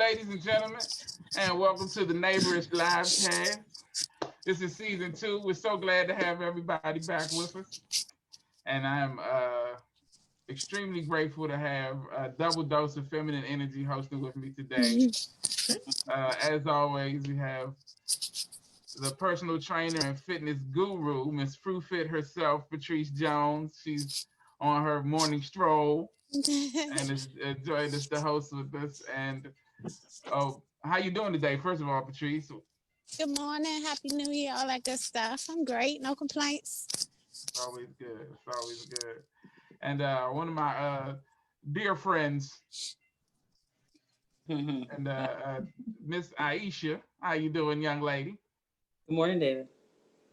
ladies and gentlemen, and welcome to the Neighborish live cast. This is season 2. We're so glad to have everybody back with us, and I'm extremely grateful to have a double dose of feminine energy hosting with me today. As always, we have the personal trainer and fitness guru, Miss Fruitfit herself, Patrice Jones. She's on her morning stroll and is joined us to host with us. And oh, how you doing today? First of all, Patrice. Good morning, Happy New Year, all that good stuff. I'm great, no complaints. It's always good. It's always good. And one of my dear friends, and Miss Aisha. How you doing, young lady? Good morning, David.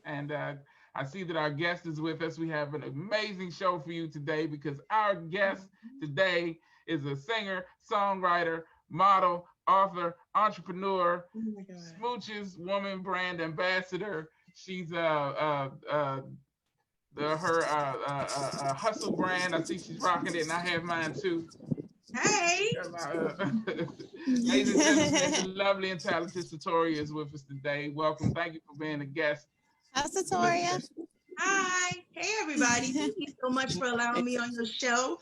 And I see that our guest is with us. We have an amazing show for you today because our guest today is a singer, songwriter, model, author, entrepreneur, Smooches Woman Brand Ambassador. She's her hustle brand. I see she's rocking it, and I have mine too. Hey, ladies and gentlemen, the lovely and talented Setoria is with us today. Welcome. Thank you for being a guest. How's Setoria? hi, hey everybody. Thank you so much for allowing me on your show.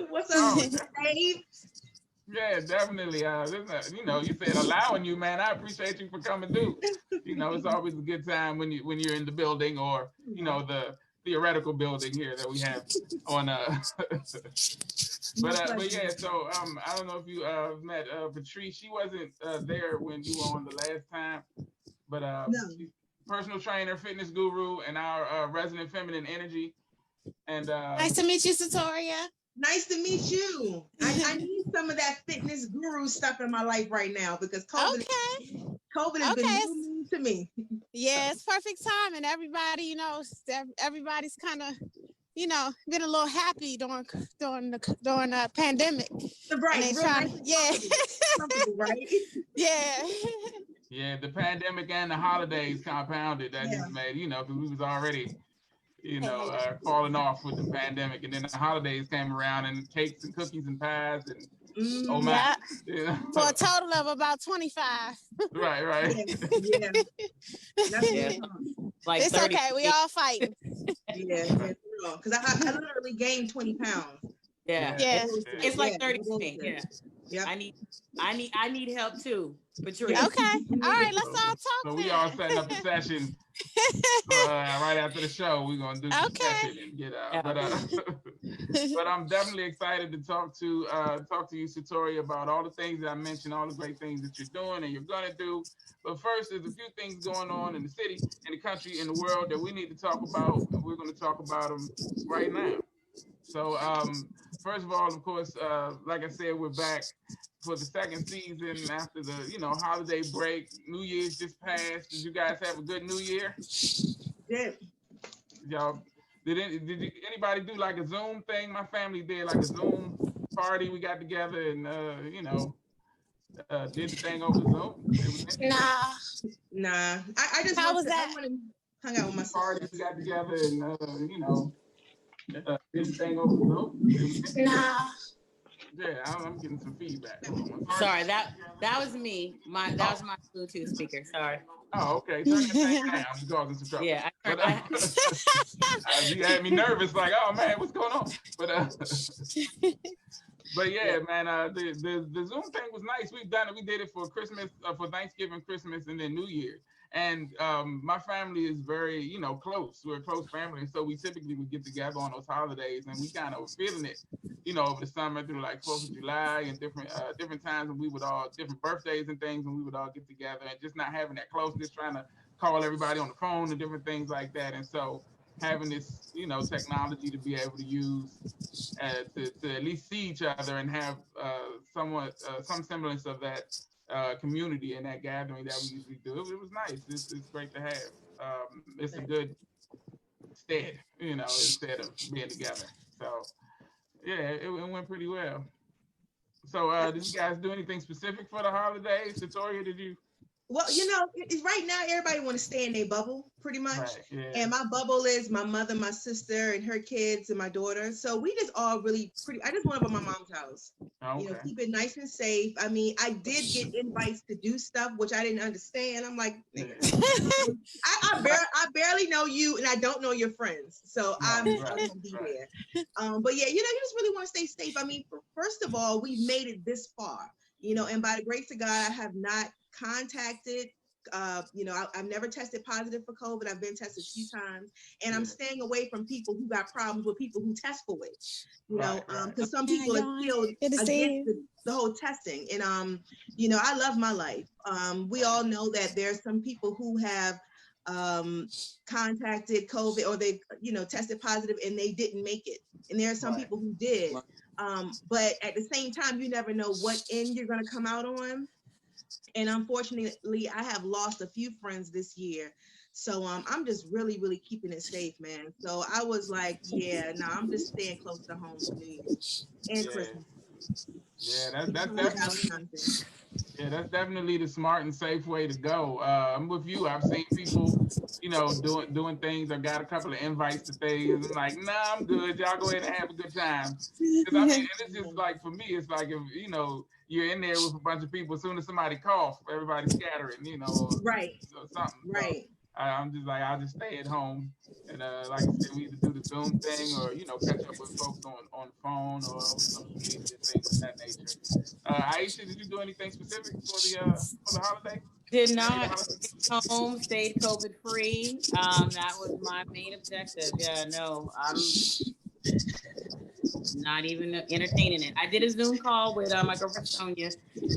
What's up, Dave? Yeah, definitely. You said allowing you, man. I appreciate you for coming through. It's always a good time when you're in the building or the theoretical building here that we have on. But yeah. So I don't know if you met Patrice. She wasn't there when you were on the last time, but No. she's personal trainer, fitness guru, and our resident feminine energy. And Nice to meet you, Setoria. Nice to meet you. I need some of that fitness guru stuff in my life right now because COVID has been new to me. Yeah, it's perfect time, and everybody, everybody's kind of, been a little happy during the pandemic. Right, right? Yeah. Yeah, the pandemic and the holidays compounded. That just made, because we was already, falling off with the pandemic, and then the holidays came around, and cakes and cookies and pies, and oh my, for a total of about 25. Right. Yeah. Like it's 30. Okay. We all fighting. Yeah, because I literally gained 20 pounds. Yeah. It's like 30 for me. Yeah. Yep. I need help too. Patrice. Okay. All right. Let's all talk. So we all setting up a session right after the show. We're gonna do the session and get out. But I'm definitely excited to talk to you, Setoria, about all the things that I mentioned, all the great things that you're doing and you're gonna do. But first, there's a few things going on in the city, in the country, in the world that we need to talk about. And we're gonna talk about them right now. So first of all, of course, like I said, we're back for the second season after the holiday break. New Year's just passed. Did you guys have a good New Year? Yeah. Y'all, did anybody do like a Zoom thing? My family did like a Zoom party. We got together and did the thing over Zoom. Nah. I just How was that? I went and hung out with my party. We got together and did the thing over Zoom. Yeah, I'm getting some feedback. Sorry, that was me. That was my Bluetooth speaker. Sorry. Oh, okay. Turn the thing down. I'm causing some trouble. Yeah. You had me nervous, like, oh man, what's going on? But yeah, man, the Zoom thing was nice. We did it for Christmas, for Thanksgiving, Christmas, and then New Year. And my family is very, close. We're a close family, and so we typically would get together on those holidays, and we kind of were feeling it, over the summer through like 4th of July and different times when we would all different birthdays and things when we would all get together, and just not having that closeness, trying to call everybody on the phone and different things like that. And so having this, technology to be able to use to at least see each other and have some semblance of that community and that gathering that we usually do. It was nice. It's great to have. It's a good stead, instead of being together. So yeah, it went pretty well. So did you guys do anything specific for the holidays? Setoria, did you Well, you know, right now everybody want to stay in their bubble pretty much. Right. Yeah. And my bubble is my mother, my sister, and her kids, and my daughter. So we just all really pretty. I just want to go to my mom's house. You know, Okay. keep it nice and safe. I mean, I did get invites to do stuff which I didn't understand. I'm like, Yeah. I barely know you, and I don't know your friends, so Right, I right, won't be right. there. But yeah, you know, you just really want to stay safe. I mean, first of all, we've made it this far, you know, and by the grace of God, I have not contacted. You know, I've never tested positive for COVID. I've been tested a few times, and I'm Yeah. staying away from people who got problems with people who test for it. You know, Right, right. because some Yeah, people are still good to see against you. the whole testing, and you know, I love my life. We all know that there's some people who have contacted COVID, or they, you know, tested positive and they didn't make it, and there are some Right. people who did. But at the same time, you never know what end you're going to come out on. And unfortunately, I have lost a few friends this year. So I'm just really, really keeping it safe, man. So I was like, yeah, no, I'm just staying close to home for New Year's and Yeah. Christmas. Yeah. That's Because definitely. Yeah, that's definitely the smart and safe way to go. I'm with you. I've seen people, you know, doing things. I've got a couple of invites to things. I'm like, nah, I'm good. Y'all go ahead and have a good time. Because I mean, and it's just like for me, it's like if you know you're in there with a bunch of people, as soon as somebody coughs, everybody's scattering, you know, Right, or something. So right. I'm just like, I'll just stay at home. And like I said, we either do the Zoom thing or you know catch up with folks on the phone or on social media, things of that nature. Aisha, did you do anything specific for the holiday? Did Any of the not holiday? stay home, stayed COVID free. That was my main objective. Yeah, no, I'm not even entertaining it. I did a Zoom call with my girlfriend Sonia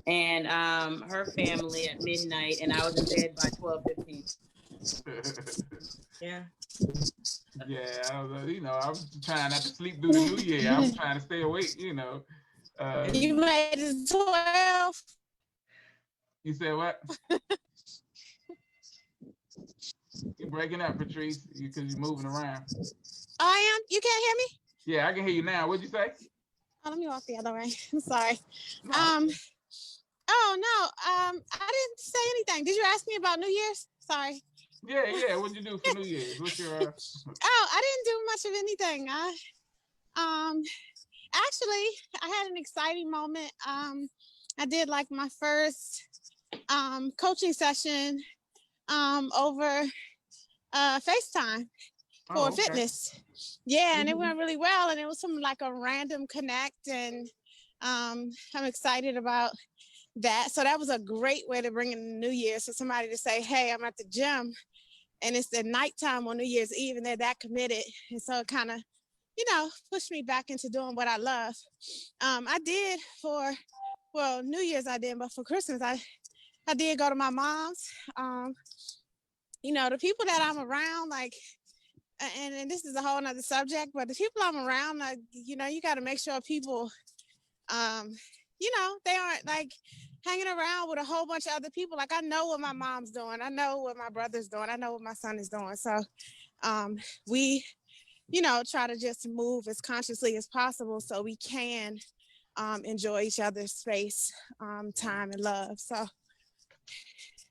and her family at midnight, and I was in bed by 12:15. Yeah. Yeah, you know, I was trying not to sleep through the new year. I was trying to stay awake, you know. You made it 12. You said what? You're breaking up, Patrice, because you're moving around. I am. You can't hear me? Yeah, I can hear you now. What'd you say? Oh, let me walk the other way. I'm sorry. No. Oh no. I didn't say anything. Did you ask me about New Year's? Sorry. Yeah. What'd you do for New Year's? What's your? Oh, I didn't do much of anything. Actually, I had an exciting moment. I did like my first coaching session over FaceTime for Oh, okay. fitness. Yeah, and it went really well, and it was some like a random connect, and I'm excited about that. So that was a great way to bring in the New Year. So somebody to say, hey, I'm at the gym, and it's the nighttime on New Year's Eve, and they're that committed. And so it kind of, you know, pushed me back into doing what I love. I did for, well, New Year's I did, but for Christmas, I did go to my mom's. You know, the people that I'm around, like, and this is a whole nother subject, but the people I'm around, like, you know, you got to make sure people, you know, they aren't like hanging around with a whole bunch of other people. Like, I know what my mom's doing. I know what my brother's doing. I know what my son is doing. So we, you know, try to just move as consciously as possible so we can enjoy each other's space, time, and love. So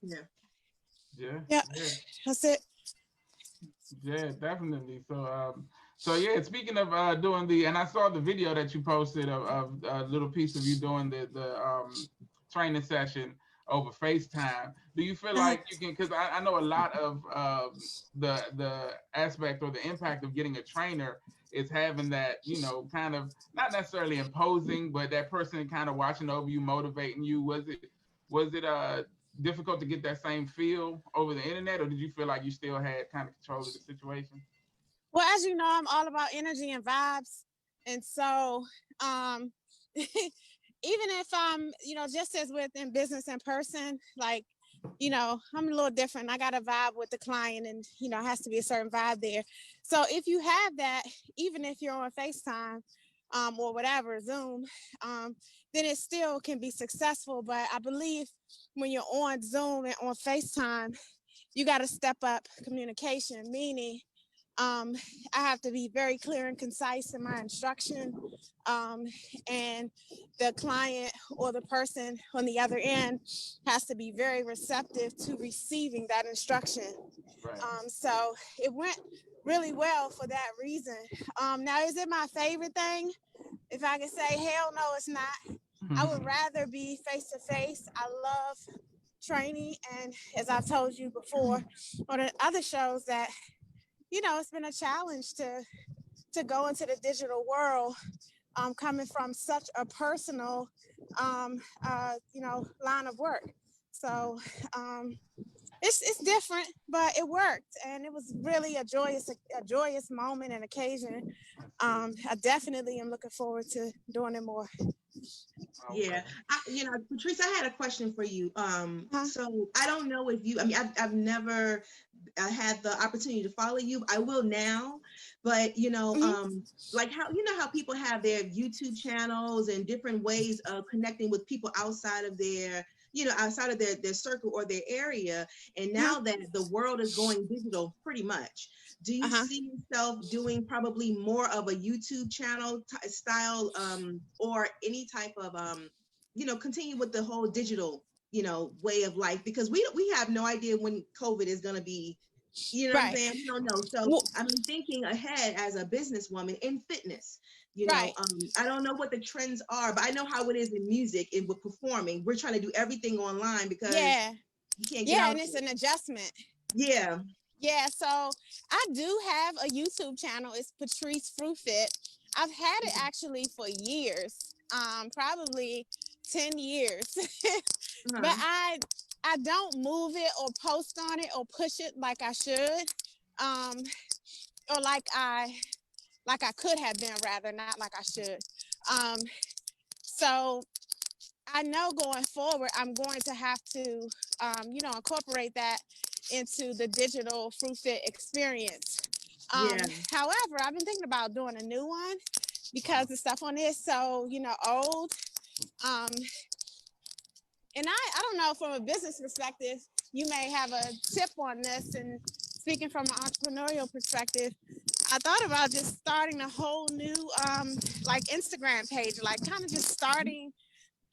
yeah, that's it. Yeah, definitely. So yeah. Speaking of doing and I saw the video that you posted of a little piece of you doing the training session over FaceTime. Do you feel like you can? Because I know a lot of the aspect or the impact of getting a trainer is having that, you know, kind of not necessarily imposing, but that person kind of watching over you, motivating you. Was it difficult to get that same feel over the internet, or did you feel like you still had kind of control of the situation? Well, as you know, I'm all about energy and vibes. And so even if I'm, you know, just as with in business in person, like, you know, I'm a little different. I got a vibe with the client, and, you know, it has to be a certain vibe there. So if you have that, even if you're on FaceTime or whatever, Zoom, then it still can be successful. But I believe when you're on Zoom and on FaceTime, you got to step up communication, meaning I have to be very clear and concise in my instruction. And the client or the person on the other end has to be very receptive to receiving that instruction. Right. So it went really well for that reason. Now, is it my favorite thing? If I could say, hell no, it's not. I would rather be face to face. I love training. And as I've told you before on the other shows, that, you know, it's been a challenge to go into the digital world, coming from such a personal, you know, line of work. So it's different, but it worked, and it was really a joyous moment and occasion. I definitely am looking forward to doing it more. Yeah, you know, Patrice, I had a question for you. Huh? So I don't know if you, I mean, I've never had the opportunity to follow you. I will now, but you know, like how, you know, how people have their YouTube channels and different ways of connecting with people outside of their, you know, outside of their circle or their area. And now that the world is going digital pretty much, do you see yourself doing probably more of a YouTube channel style, or any type of, you know, continue with the whole digital, you know, way of life? Because we have no idea when COVID is going to be, you know what I'm Right. saying? We don't know. So Well, I'm thinking ahead as a businesswoman in fitness. You know, right. I don't know what the trends are, but I know how it is in music and with performing. We're trying to do everything online because Yeah. you can't get Yeah, out and it's there. an adjustment. Yeah. Yeah, so I do have a YouTube channel. It's Patrice Fruit Fit. I've had it actually for years, probably 10 years. But I don't move it or post on it or push it like I should, or like I could have been, rather, not like I should. Um, so I know going forward, I'm going to have to, you know, incorporate that into the digital Fruit Fit experience. Yeah. However, I've been thinking about doing a new one because the stuff on it is so, you know, old. Um, and I don't know, from a business perspective, you may have a tip on this. And speaking from an entrepreneurial perspective, I thought about just starting a whole new, like Instagram page, like kind of just starting,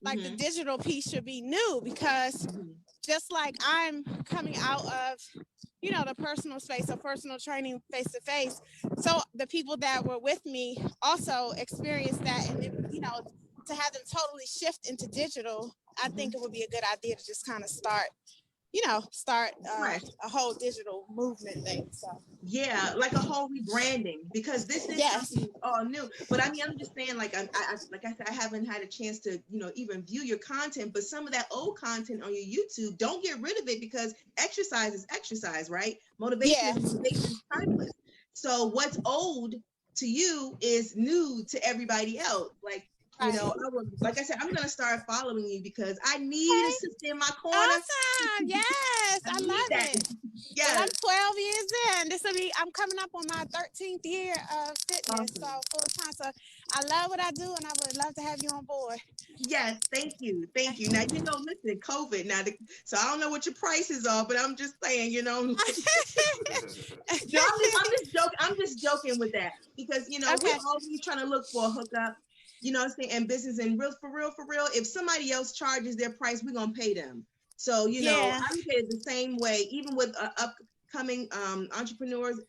like the digital piece should be new, because just like I'm coming out of, you know, the personal space of personal training face to face, so the people that were with me also experienced that. And then, you know, to have them totally shift into digital, I think it would be a good idea to just kind of start, you know, a whole digital movement thing. So Yeah, like a whole rebranding, because this is yes. something all new. But I mean, I'm just saying, like like I said, I haven't had a chance to, you know, even view your content. But some of that old content on your YouTube, don't get rid of it, because exercise is exercise, right? Motivation Yeah. is motivation, is timeless. So what's old to you is new to everybody else. Like, you Right. know, like I said, I'm gonna start following you because I need a Okay. sister in my corner. Awesome. Yes. I I need love that. it. Well, I'm Yes. 12 years in. I'm coming up on my 13th year of fitness, so Awesome. full time. So I love what I do, and I would love to have you on board. Yes, thank you, thank you. Now, you know, listen, COVID. Now, so I don't know what your prices are, but I'm just saying, you know. No, I'm just joking. I'm just joking with that, because you know we're Okay. always trying to look for a hookup. You know what I'm saying? And business, and real, for real, for real. If somebody else charges their price, we're gonna pay them. So you know, Yeah. I look at it the same way. Even with upcoming entrepreneurs,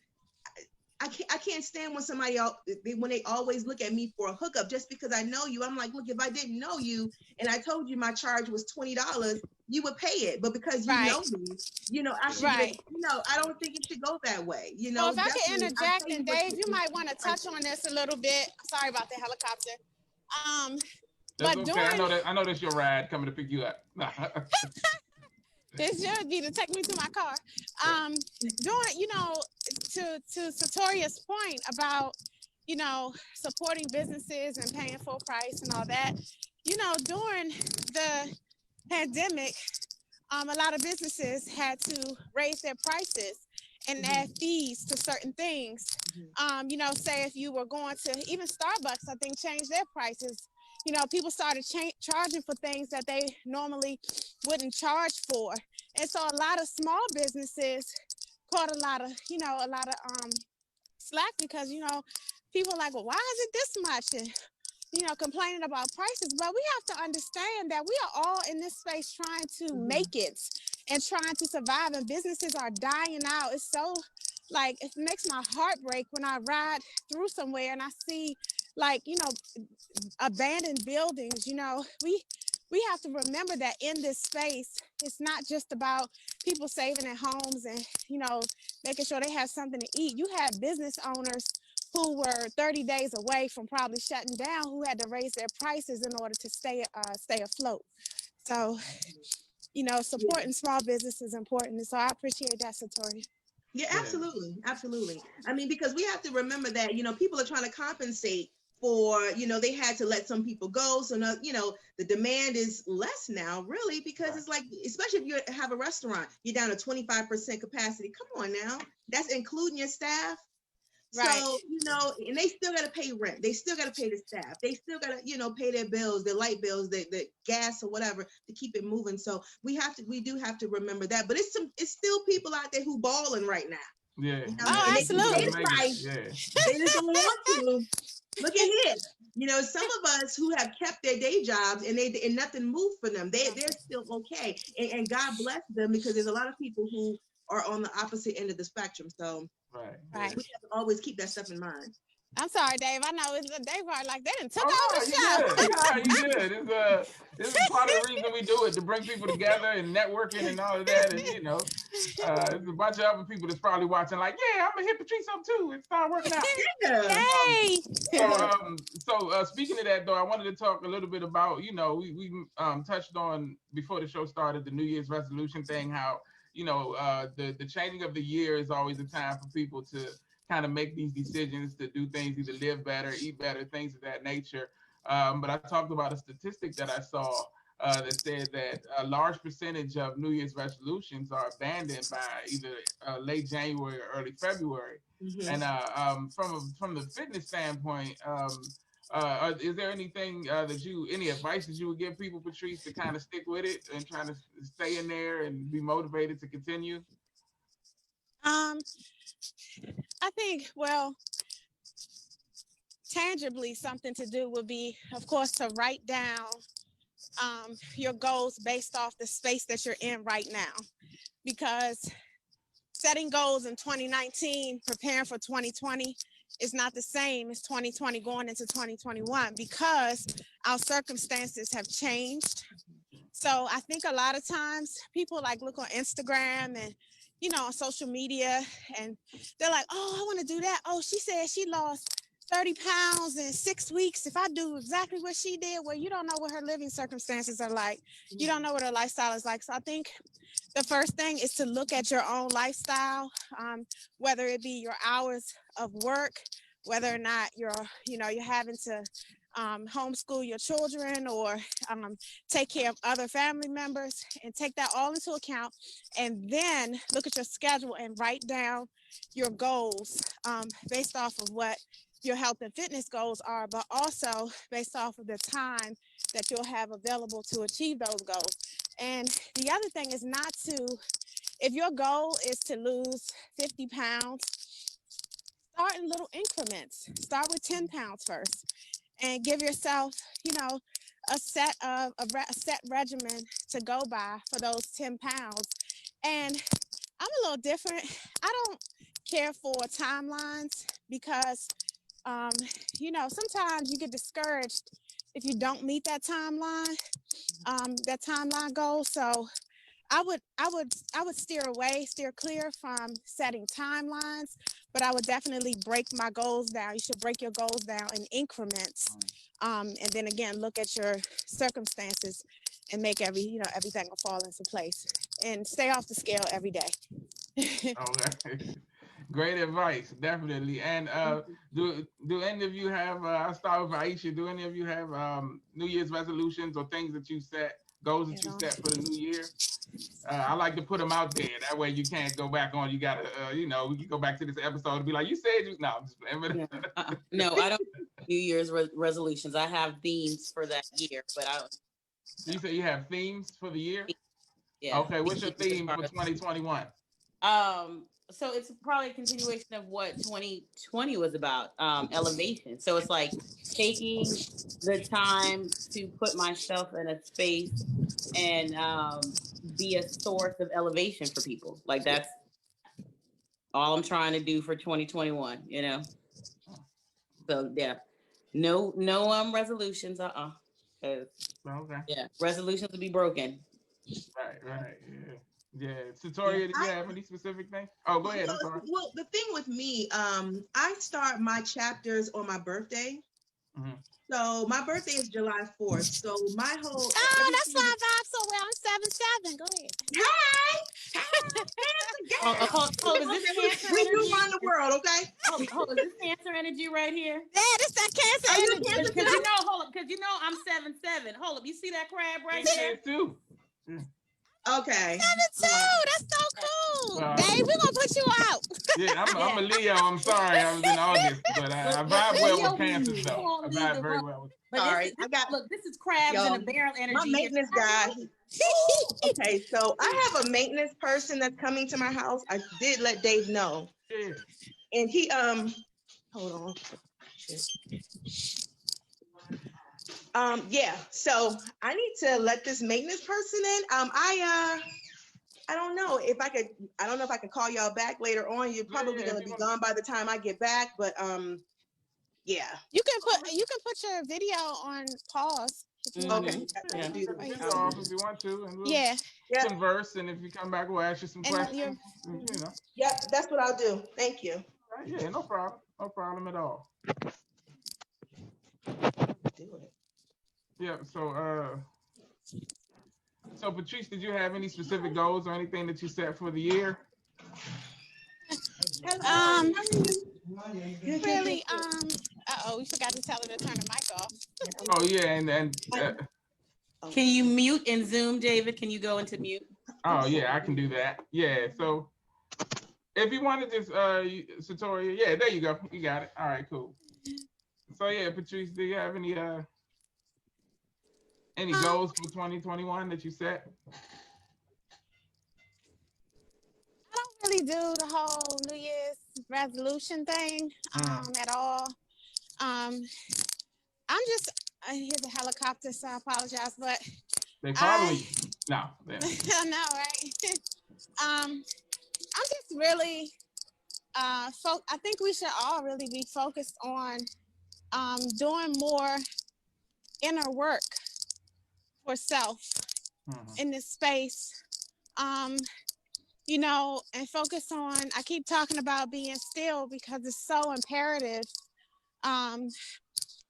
I can't stand when somebody else, when they always look at me for a hookup just because I know you. I'm like, look, if I didn't know you and I told you my charge was $20, you would pay it. But because you Right. know me, you know, I should get it. Right. You know, I don't think it should go that way. You Well, know, if I could definitely, I interject, tell you and what Dave, you might want to touch on this a little bit. Sorry about the helicopter. Um, That's but okay. during I know that's your ride coming to pick you up. this should be to take me to my car. During, you know, to Setoria's point about, you know, supporting businesses and paying full price and all that, you know, during the pandemic, a lot of businesses had to raise their prices and add fees to certain things. You know, say if you were going to, even Starbucks, I think, changed their prices. You know, people started charging for things that they normally wouldn't charge for. And so a lot of small businesses caught a lot of, you know, slack because, people are like, well, why is it this much? And, complaining about prices. But we have to understand that we are all in this space trying to make it and trying to survive, and businesses are dying out. It's so, like, it makes my heart break when I ride through somewhere and I see, like, abandoned buildings. We have to remember that in this space, it's not just about people saving at homes and, making sure they have something to eat. You have business owners who were 30 days away from probably shutting down, who had to raise their prices in order to stay afloat. So, supporting small business is important. And so I appreciate that, Setoria. Yeah, absolutely. Absolutely. I mean, because we have to remember that, people are trying to compensate for, they had to let some people go. So now, the demand is less now, really, because it's like, especially if you have a restaurant, you're down to 25% capacity. Come on now. That's including your staff. Right. So, and they still got to pay rent. They still got to pay the staff. They still got to, pay their bills, their light bills, the gas or whatever to keep it moving. So we do have to remember that. But it's still people out there who balling right now. Yeah. Oh, absolutely. They just don't want to. Look at here. Some of us who have kept their day jobs and nothing moved for them. They're still okay. And God bless them, because there's a lot of people who are on the opposite end of the spectrum. So right. We have to always keep that stuff in mind. I'm sorry, Dave. I know it's Dave are like they done took over the show. You good. This is part of the reason we do it, to bring people together and networking and all of that. And there's a bunch of other people that's probably watching, like, yeah, I'm gonna hit Patrice up too. It's not working out. Yay! So speaking of that, though, I wanted to talk a little bit about, we touched on before the show started the New Year's resolution thing, how the changing of the year is always a time for people to kind of make these decisions to do things, either live better, eat better, things of that nature. But I talked about a statistic that I saw that said that a large percentage of New Year's resolutions are abandoned by either late January or early February. And from the fitness standpoint, is there anything any advice that you would give people, Patrice, to kind of stick with it and trying to stay in there and be motivated to continue? I think, tangibly something to do would be, of course, to write down your goals based off the space that you're in right now. Because setting goals in 2019, preparing for 2020 is not the same as 2020 going into 2021, because our circumstances have changed. So I think a lot of times people look on Instagram and, on social media, and they're like, oh, I want to do that. Oh, she said she lost 30 pounds in 6 weeks. If I do exactly what she did, well, you don't know what her living circumstances are like. You don't know what her lifestyle is like. So I think the first thing is to look at your own lifestyle, whether it be your hours of work, whether or not you're having to homeschool your children or take care of other family members, and take that all into account, and then look at your schedule and write down your goals based off of what your health and fitness goals are, but also based off of the time that you'll have available to achieve those goals. And the other thing is if your goal is to lose 50 pounds, start in little increments. Start with 10 pounds first, and give yourself, a set regimen to go by for those 10 pounds. And I'm a little different. I don't care for timelines, because, sometimes you get discouraged if you don't meet that timeline goal. So I would steer clear from setting timelines, but I would definitely break my goals down. You should break your goals down in increments. And then again, look at your circumstances and make everything will fall into place, and stay off the scale every day. Okay. Great advice, definitely. And do any of you have, I'll start with Aisha, do any of you have New Year's resolutions or things that you set, goals that you set for the new year? I like to put them out there. That way you can't go back on. You got to, we can go back to this episode and be like, you said you, no, I'm just playing. No, I don't have New Year's resolutions. I have themes for that year, but I don't. So you say you have themes for the year? Yeah. Okay, what's your theme for 2021? so it's probably a continuation of what 2020 was about, elevation. So it's like taking the time to put myself in a space and be a source of elevation for people. Like that's all I'm trying to do for 2021, you know? So yeah, no resolutions, Cause Okay. yeah, resolutions will be broken. Right. Yeah. Setoria, do you have any specific things? Oh, go ahead. I'm sorry. Well, the thing with me, I start my chapters on my birthday. Mm-hmm. So my birthday is July 4th. So my whole Oh, that's why I vibe so well. I'm 7'7". Go ahead. Hey, Hold, is this Cancer we do energy? run the world, okay? Hold, is this Cancer energy right here? Yeah, this that Cancer Are you a energy. Cancer Because too? you know I'm 7'7". Hold up, you see that crab right He there? is too. Okay. 7'2". That's so cool. Well, Dave, we're gonna put you out. yeah, I'm a Leo. I'm sorry, I was in August, but I vibe well with Cancers though. I vibe very well with. But Sorry, I got this is crabs in y'all. a barrel My energy. maintenance guy. Okay, so I have a maintenance person that's coming to my house. I did let Dave know, Yeah. and he hold on. Yeah. So I need to let this maintenance person in. I don't know if I could. I don't know if I can call y'all back later on. You're probably Yeah, gonna be gone by the time I get back, but yeah. You can put your video on pause. If you want Okay. to. Yeah, Do you can that. video off if you want to, and we'll Yeah, converse. And if you come back, we'll ask you some and questions. You know. Yep, that's what I'll do. Thank you. Right, yeah, no problem at all. Do it. Yeah. So Patrice, did you have any specific goals or anything that you set for the year? um, really, we forgot to tell her to turn the mic off. Oh yeah, and Can you mute in Zoom, David? Can you go into mute? oh yeah, I can do that. Yeah. So if you want to just Setoria, yeah, there you go. You got it. All right, cool. So yeah, Patrice, do you have any goals for 2021 that you set? I don't really do the whole New Year's resolution thing at all. I'm just here's a helicopter, so I apologize, but They following you? No. I know, right? I'm just really I think we should all really be focused on doing more inner work for self in this space. And focus on, I keep talking about being still because it's so imperative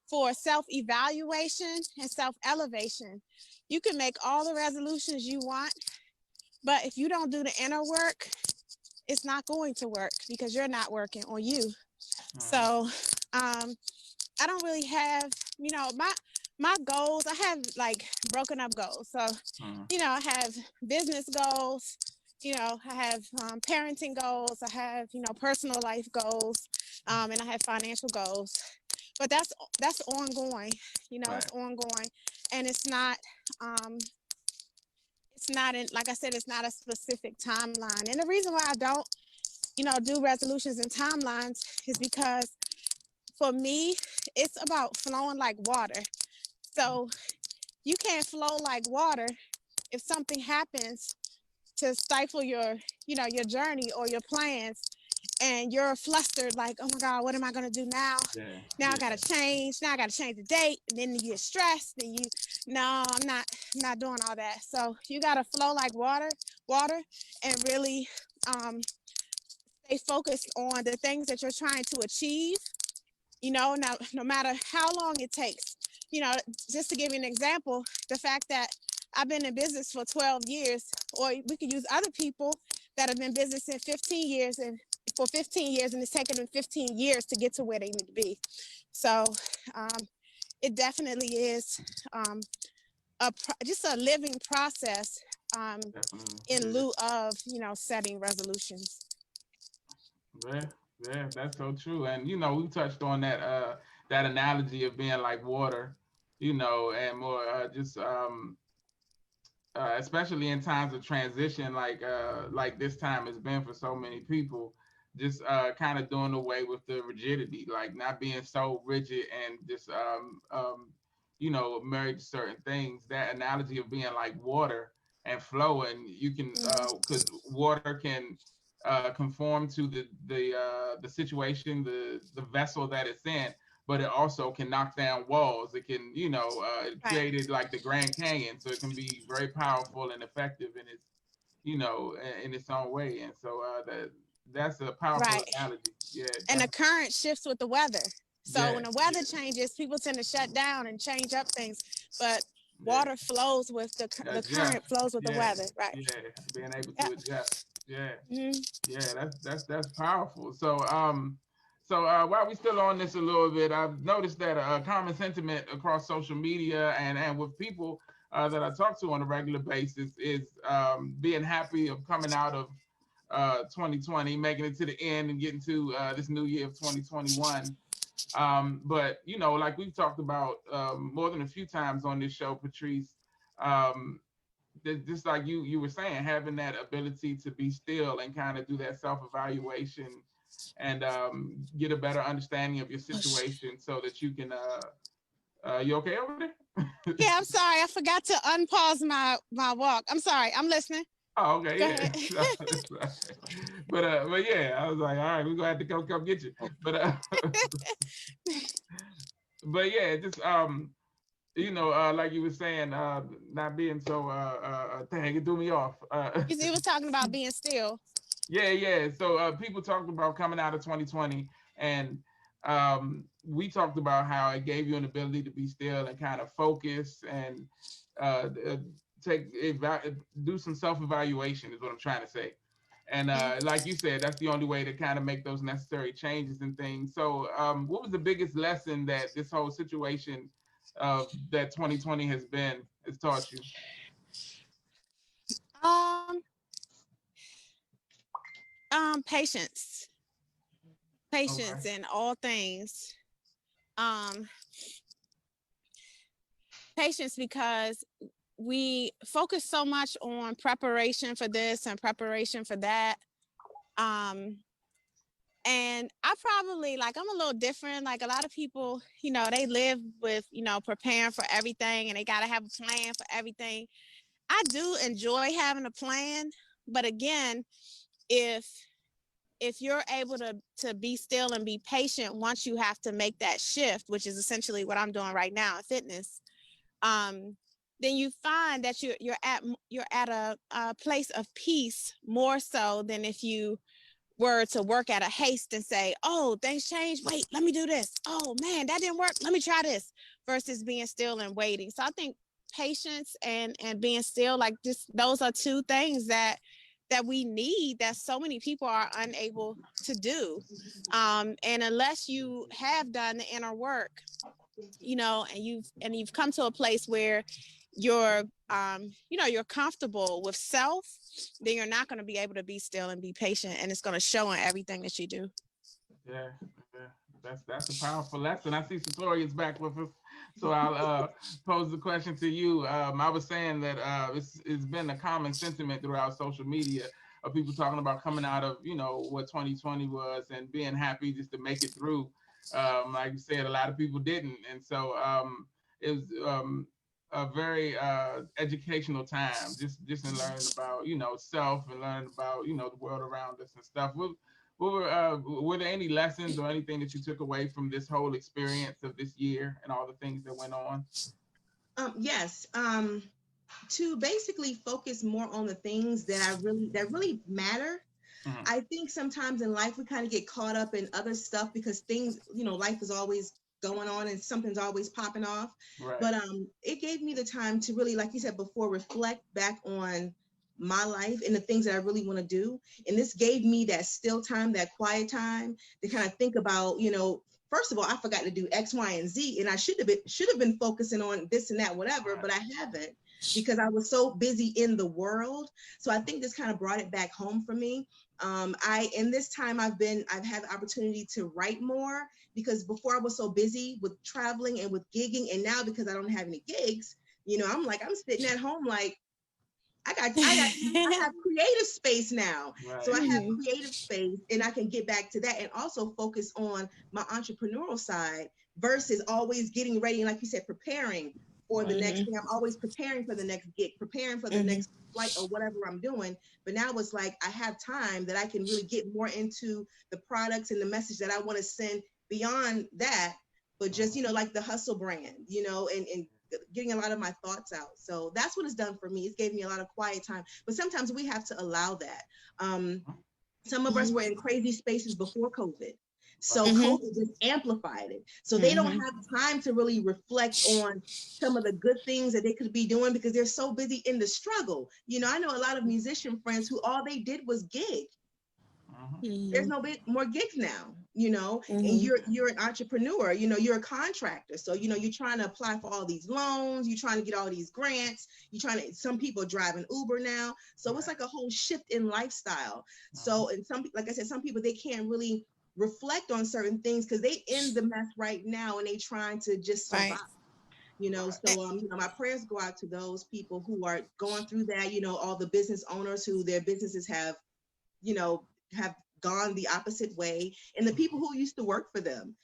for self-evaluation and self-elevation. You can make all the resolutions you want, but if you don't do the inner work, it's not going to work because you're not working on you. So I don't really have, my goals. I have like broken up goals. So, I have business goals, I have parenting goals, I have, personal life goals, and I have financial goals. But that's ongoing, right. It's ongoing. And it's not like I said, it's not a specific timeline. And the reason why I don't, do resolutions and timelines is because for me, it's about flowing like water. So you can't flow like water if something happens to stifle your journey or your plans, and you're flustered like, oh my God, what am I going to do now? I got to change. Now I got to change the date. And then you get stressed and I'm not doing all that. So you got to flow like water and really stay focused on the things that you're trying to achieve, now, no matter how long it takes. Just to give you an example, the fact that I've been in business for 12 years, or we could use other people that have been in business in 15 years and it's taken them 15 years to get to where they need to be. So it definitely is just a living process in lieu of, setting resolutions. Yeah, that's so true. And we touched on that that analogy of being like water, and more just especially in times of transition, like this time has been for so many people, just kind of doing away with the rigidity, like not being so rigid and just married to certain things. That analogy of being like water and flowing, you can because water can conform to the situation, the vessel that it's in, but it also can knock down walls. It can, it Right. created like the Grand Canyon, so it can be very powerful and effective in its, in its own way. And so that's a powerful Right. analogy. Yeah, And the definitely. current shifts with the weather. So Yeah, when the weather changes, people tend to shut down and change up things. But yeah. water flows with the Adjust. current flows with the Yeah, weather. Right. yeah. Being able Yeah. to adjust. Yeah. Hmm. Yeah, that's powerful. So while we still on this a little bit, I've noticed that a common sentiment across social media and with people that I talk to on a regular basis is being happy of coming out of 2020, making it to the end and getting to this new year of 2021. But like we've talked about more than a few times on this show, Patrice, um, just like you were saying, having that ability to be still and kind of do that self-evaluation and get a better understanding of your Oh, situation so that you can you okay over there? yeah, I'm sorry. I forgot to unpause my walk. I'm sorry. I'm listening. Oh, okay, Go yeah. ahead. But yeah, I was like, all right, we're gonna have to come get you. But yeah, just like you were saying, not being so dang, it threw me off. You was talking about being still. Yeah. So people talked about coming out of 2020, and we talked about how it gave you an ability to be still and kind of focus and uh, uh, do some self-evaluation is what I'm trying to say. And like you said, that's the only way to kind of make those necessary changes and things. So what was the biggest lesson that this whole situation that 2020 has taught you? Um, patience. Okay. Patience in all things. Um, Patience because we focus so much on preparation for this and preparation for that. Um, and I probably I'm a little different. Like a lot of people, they live with, preparing for everything and they got to have a plan for everything. I do enjoy having a plan, but again, if you're able to be still and be patient once you have to make that shift, which is essentially what I'm doing right now in fitness, then you find that you're at a place of peace more so than if you were to work at a haste and say, oh, things changed. Wait, let me do this. Oh man, that didn't work. Let me try this, versus being still and waiting. So I think patience and being still, like just those are two things that we need that so many people are unable to do. And unless you have done the inner work, and you've come to a place where you're you're comfortable with self, then you're not going to be able to be still and be patient, and it's going to show in everything that you do. Yeah, that's a powerful lesson. I see Setoria is back with us, so I'll pose the question to you. I was saying that it's been a common sentiment throughout social media of people talking about coming out of what 2020 was and being happy just to make it through. Like you said, a lot of people didn't, and so it was a very educational time, just in learning about self and learning about the world around us and stuff. Were there any lessons or anything that you took away from this whole experience of this year and all the things that went on? Yes. To basically focus more on the things that really matter. Mm-hmm. I think sometimes in life we kind of get caught up in other stuff because things, life is always going on and something's always popping off. Right. But it gave me the time to really, like you said before, reflect back on my life and the things that I really want to do. And this gave me that still time, that quiet time to kind of think about, first of all, I forgot to do X, Y, and Z, and I should have been focusing on this and that, whatever, but I haven't because I was so busy in the world. So I think this kind of brought it back home for me. In this time I've had the opportunity to write more because before I was so busy with traveling and with gigging, and now because I don't have any gigs, I'm sitting at home like, I have creative space now. Right. So I have creative space and I can get back to that and also focus on my entrepreneurial side versus always getting ready. And like you said, preparing for the next thing. I'm always preparing for the next gig, preparing for the next flight or whatever I'm doing. But now it's like I have time that I can really get more into the products and the message that I want to send beyond that. But just, like the hustle brand, and getting a lot of my thoughts out. So that's what it's done for me. It's gave me a lot of quiet time. But sometimes we have to allow that. Some of us were in crazy spaces before COVID. So COVID just amplified it. So they don't have time to really reflect on some of the good things that they could be doing because they're so busy in the struggle. I know a lot of musician friends who all they did was gig. There's no more gigs now, and you're an entrepreneur, you're a contractor. So, you're trying to apply for all these loans, you're trying to get all these grants, some people are driving Uber now. So it's like a whole shift in lifestyle. So, and like I said, some people, they can't really reflect on certain things because they in the mess right now and they trying to just survive. So my prayers go out to those people who are going through that, all the business owners who their businesses have gone the opposite way, and the people who used to work for them.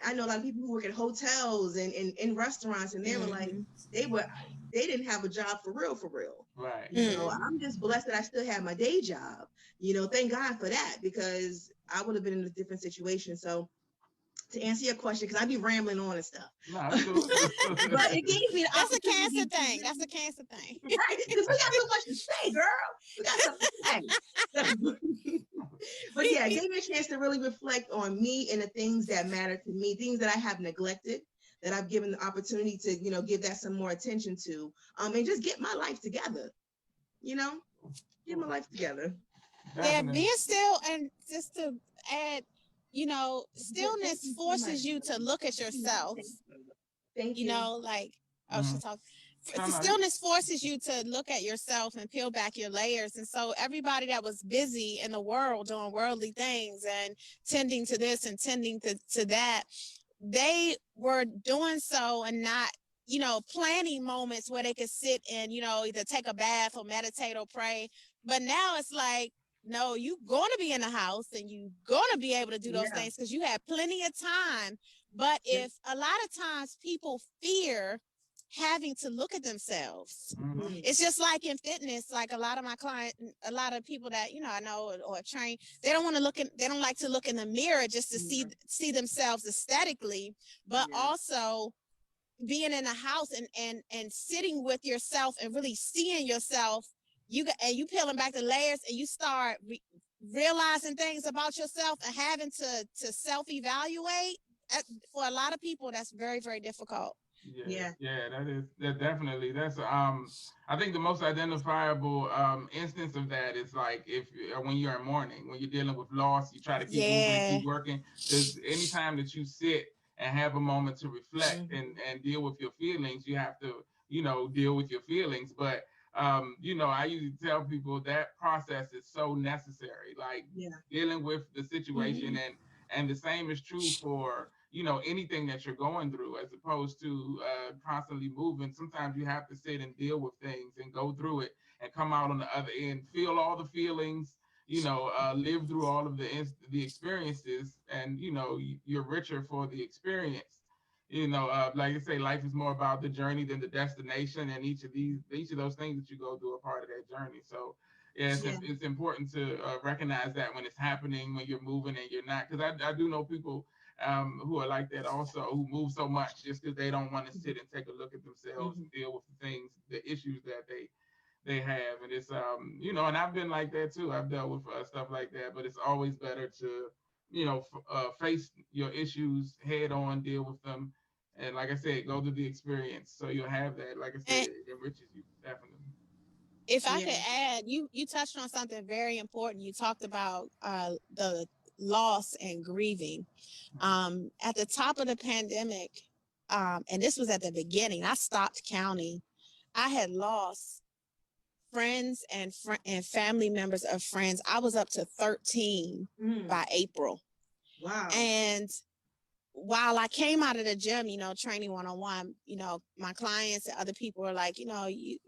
I know a lot of people who work at hotels and in restaurants, and they were like, they didn't have a job for real. Right. I'm just blessed that I still have my day job. Thank God for that, because I would have been in a different situation. So to answer your question, because I be rambling on and stuff. No, that's cool. But it gave me That's a cancer thing. That's a cancer thing. Right? Because we got so much to say, girl. We got something to say. But yeah, it gave me a chance to really reflect on me and the things that matter to me, things that I have neglected, that I've given the opportunity to, give that some more attention to, and just get my life together. Get my life together. Yeah, being still, and just to add, stillness forces you to look at yourself. Thank you. She'll talk. Stillness forces you to look at yourself and peel back your layers. And so everybody that was busy in the world doing worldly things and tending to this and tending to that, they were doing so and not, planning moments where they could sit and, either take a bath or meditate or pray. But now it's like, no, you're going to be in the house and you're going to be able to do those things because you have plenty of time. But if a lot of times people fear having to look at themselves, it's just like in fitness, like a lot of my clients, a lot of people that, I know or train, they don't like to look in the mirror just to see themselves aesthetically, but also being in a house and sitting with yourself and really seeing yourself, you peeling back the layers and you start realizing things about yourself and having to self-evaluate. For a lot of people, that's very, very difficult. Yeah, that definitely. That's I think the most identifiable instance of that is like when you're in mourning, when you're dealing with loss, you try to keep moving, keep working. Because anytime that you sit and have a moment to reflect and deal with your feelings, you have to deal with your feelings. But I usually tell people that process is so necessary, like dealing with the situation, and the same is true for anything that you're going through, as opposed to constantly moving. Sometimes you have to sit and deal with things and go through it and come out on the other end, feel all the feelings, live through all of the experiences, and you're richer for the experience. Like I say, life is more about the journey than the destination, and each of those things that you go through are part of that journey. So it's important to recognize that when it's happening, when you're moving and you're not, because I do know people who are like that also, who move so much just because they don't want to sit and take a look at themselves and deal with the things, the issues that they have. And it's and I've been like that too. I've dealt with stuff like that, but it's always better to face your issues head on, deal with them, and like I said, go through the experience, so you'll have that, like I said, it enriches you, definitely. If I could add, you touched on something very important. You talked about the loss and grieving. At the top of the pandemic, and this was at the beginning, I stopped counting. I had lost friends and family members of friends. I was up to 13 by April. Wow. And while I came out of the gym, training one-on-one, my clients and other people were like, you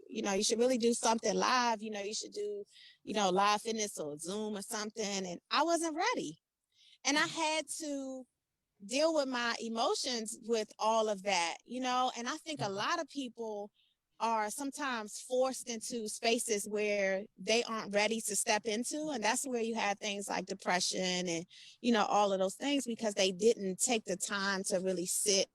should really do something live. You should do, live fitness or Zoom or something. And I wasn't ready. And I had to deal with my emotions with all of that, and I think a lot of people are sometimes forced into spaces where they aren't ready to step into. And that's where you have things like depression and, all of those things, because they didn't take the time to really sit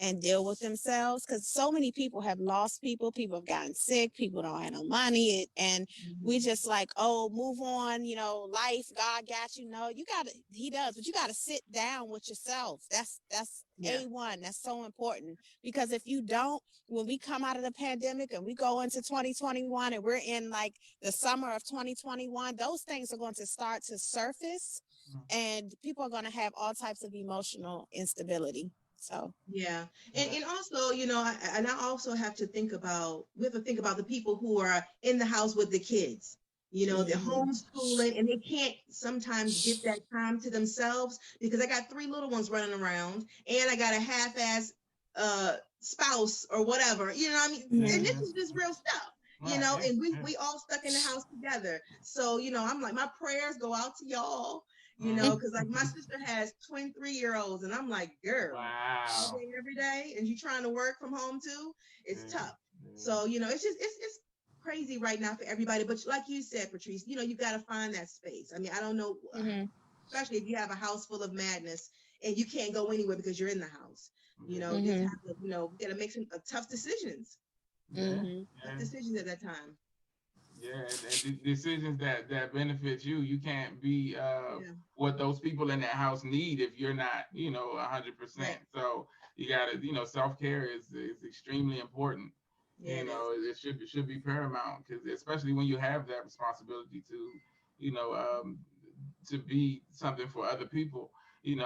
and deal with themselves, because so many people have lost people have gotten sick, people don't have no money, and we just like, oh, move on, life, God got you. No, you gotta, he does, but you gotta sit down with yourself. That's A1. That's so important, because if you don't, when we come out of the pandemic and we go into 2021 and we're in like the summer of 2021, those things are going to start to surface, and people are going to have all types of emotional instability. So yeah, and also, I also have to think about, we have to think about the people who are in the house with the kids. They're homeschooling and they can't sometimes get that time to themselves, because I got 3 little ones running around and I got a half-ass spouse or whatever. You know what I mean? And this is just real stuff. And we all stuck in the house together. So, I'm like, my prayers go out to y'all. Because like my sister has twin 3-year-olds, and I'm like, girl, wow, every day, and you trying to work from home too, it's tough. So it's crazy right now for everybody. But like you said, Patrice, you got to find that space. I mean, I don't know, especially if you have a house full of madness and you can't go anywhere because you're in the house. You just have to, we got to make some tough decisions. Tough decisions at that time. Yeah, and decisions that benefit you. You can't be what those people in that house need if you're not, 100%. So you gotta, self-care is extremely important. Yeah, it should be paramount, because especially when you have that responsibility to, to be something for other people, the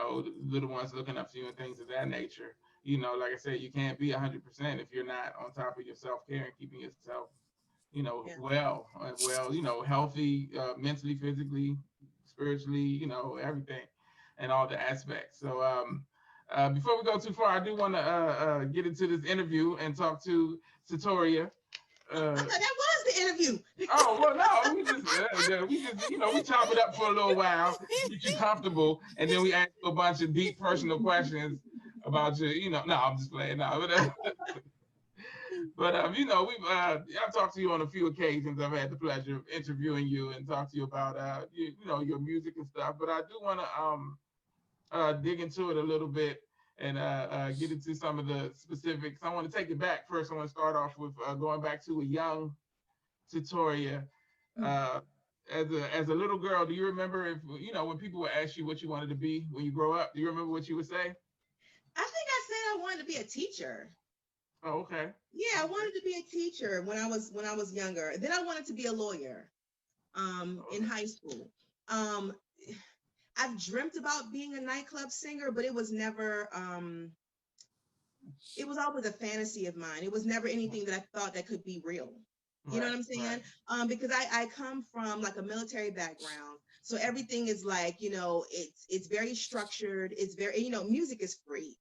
little ones looking up to you and things of that nature. Like I said, you can't be 100% if you're not on top of your self-care and keeping yourself well, healthy, mentally, physically, spiritually, everything and all the aspects. So before we go too far, I do want to get into this interview and talk to Setoria. I thought that was the interview. Oh, well, no, we just, we chop it up for a little while, get you comfortable, and then we ask you a bunch of deep personal questions about your, no, I'm just playing now. But we've I've talked to you on a few occasions. I've had the pleasure of interviewing you and talk to you about your music and stuff. But I do want to dig into it a little bit and get into some of the specifics. I want to take it back first. I want to start off with going back to a young Setoria. As a little girl, do you remember if when people would ask you what you wanted to be when you grow up? Do you remember what you would say? I think I said I wanted to be a teacher. Oh, okay. Yeah, I wanted to be a teacher when I was younger. Then I wanted to be a lawyer in high school. I've dreamt about being a nightclub singer, but it was never it was always a fantasy of mine. It was never anything that I thought that could be real. You know what I'm saying? Right. Because I come from like a military background. So everything is like, it's very structured. It's very, music is free.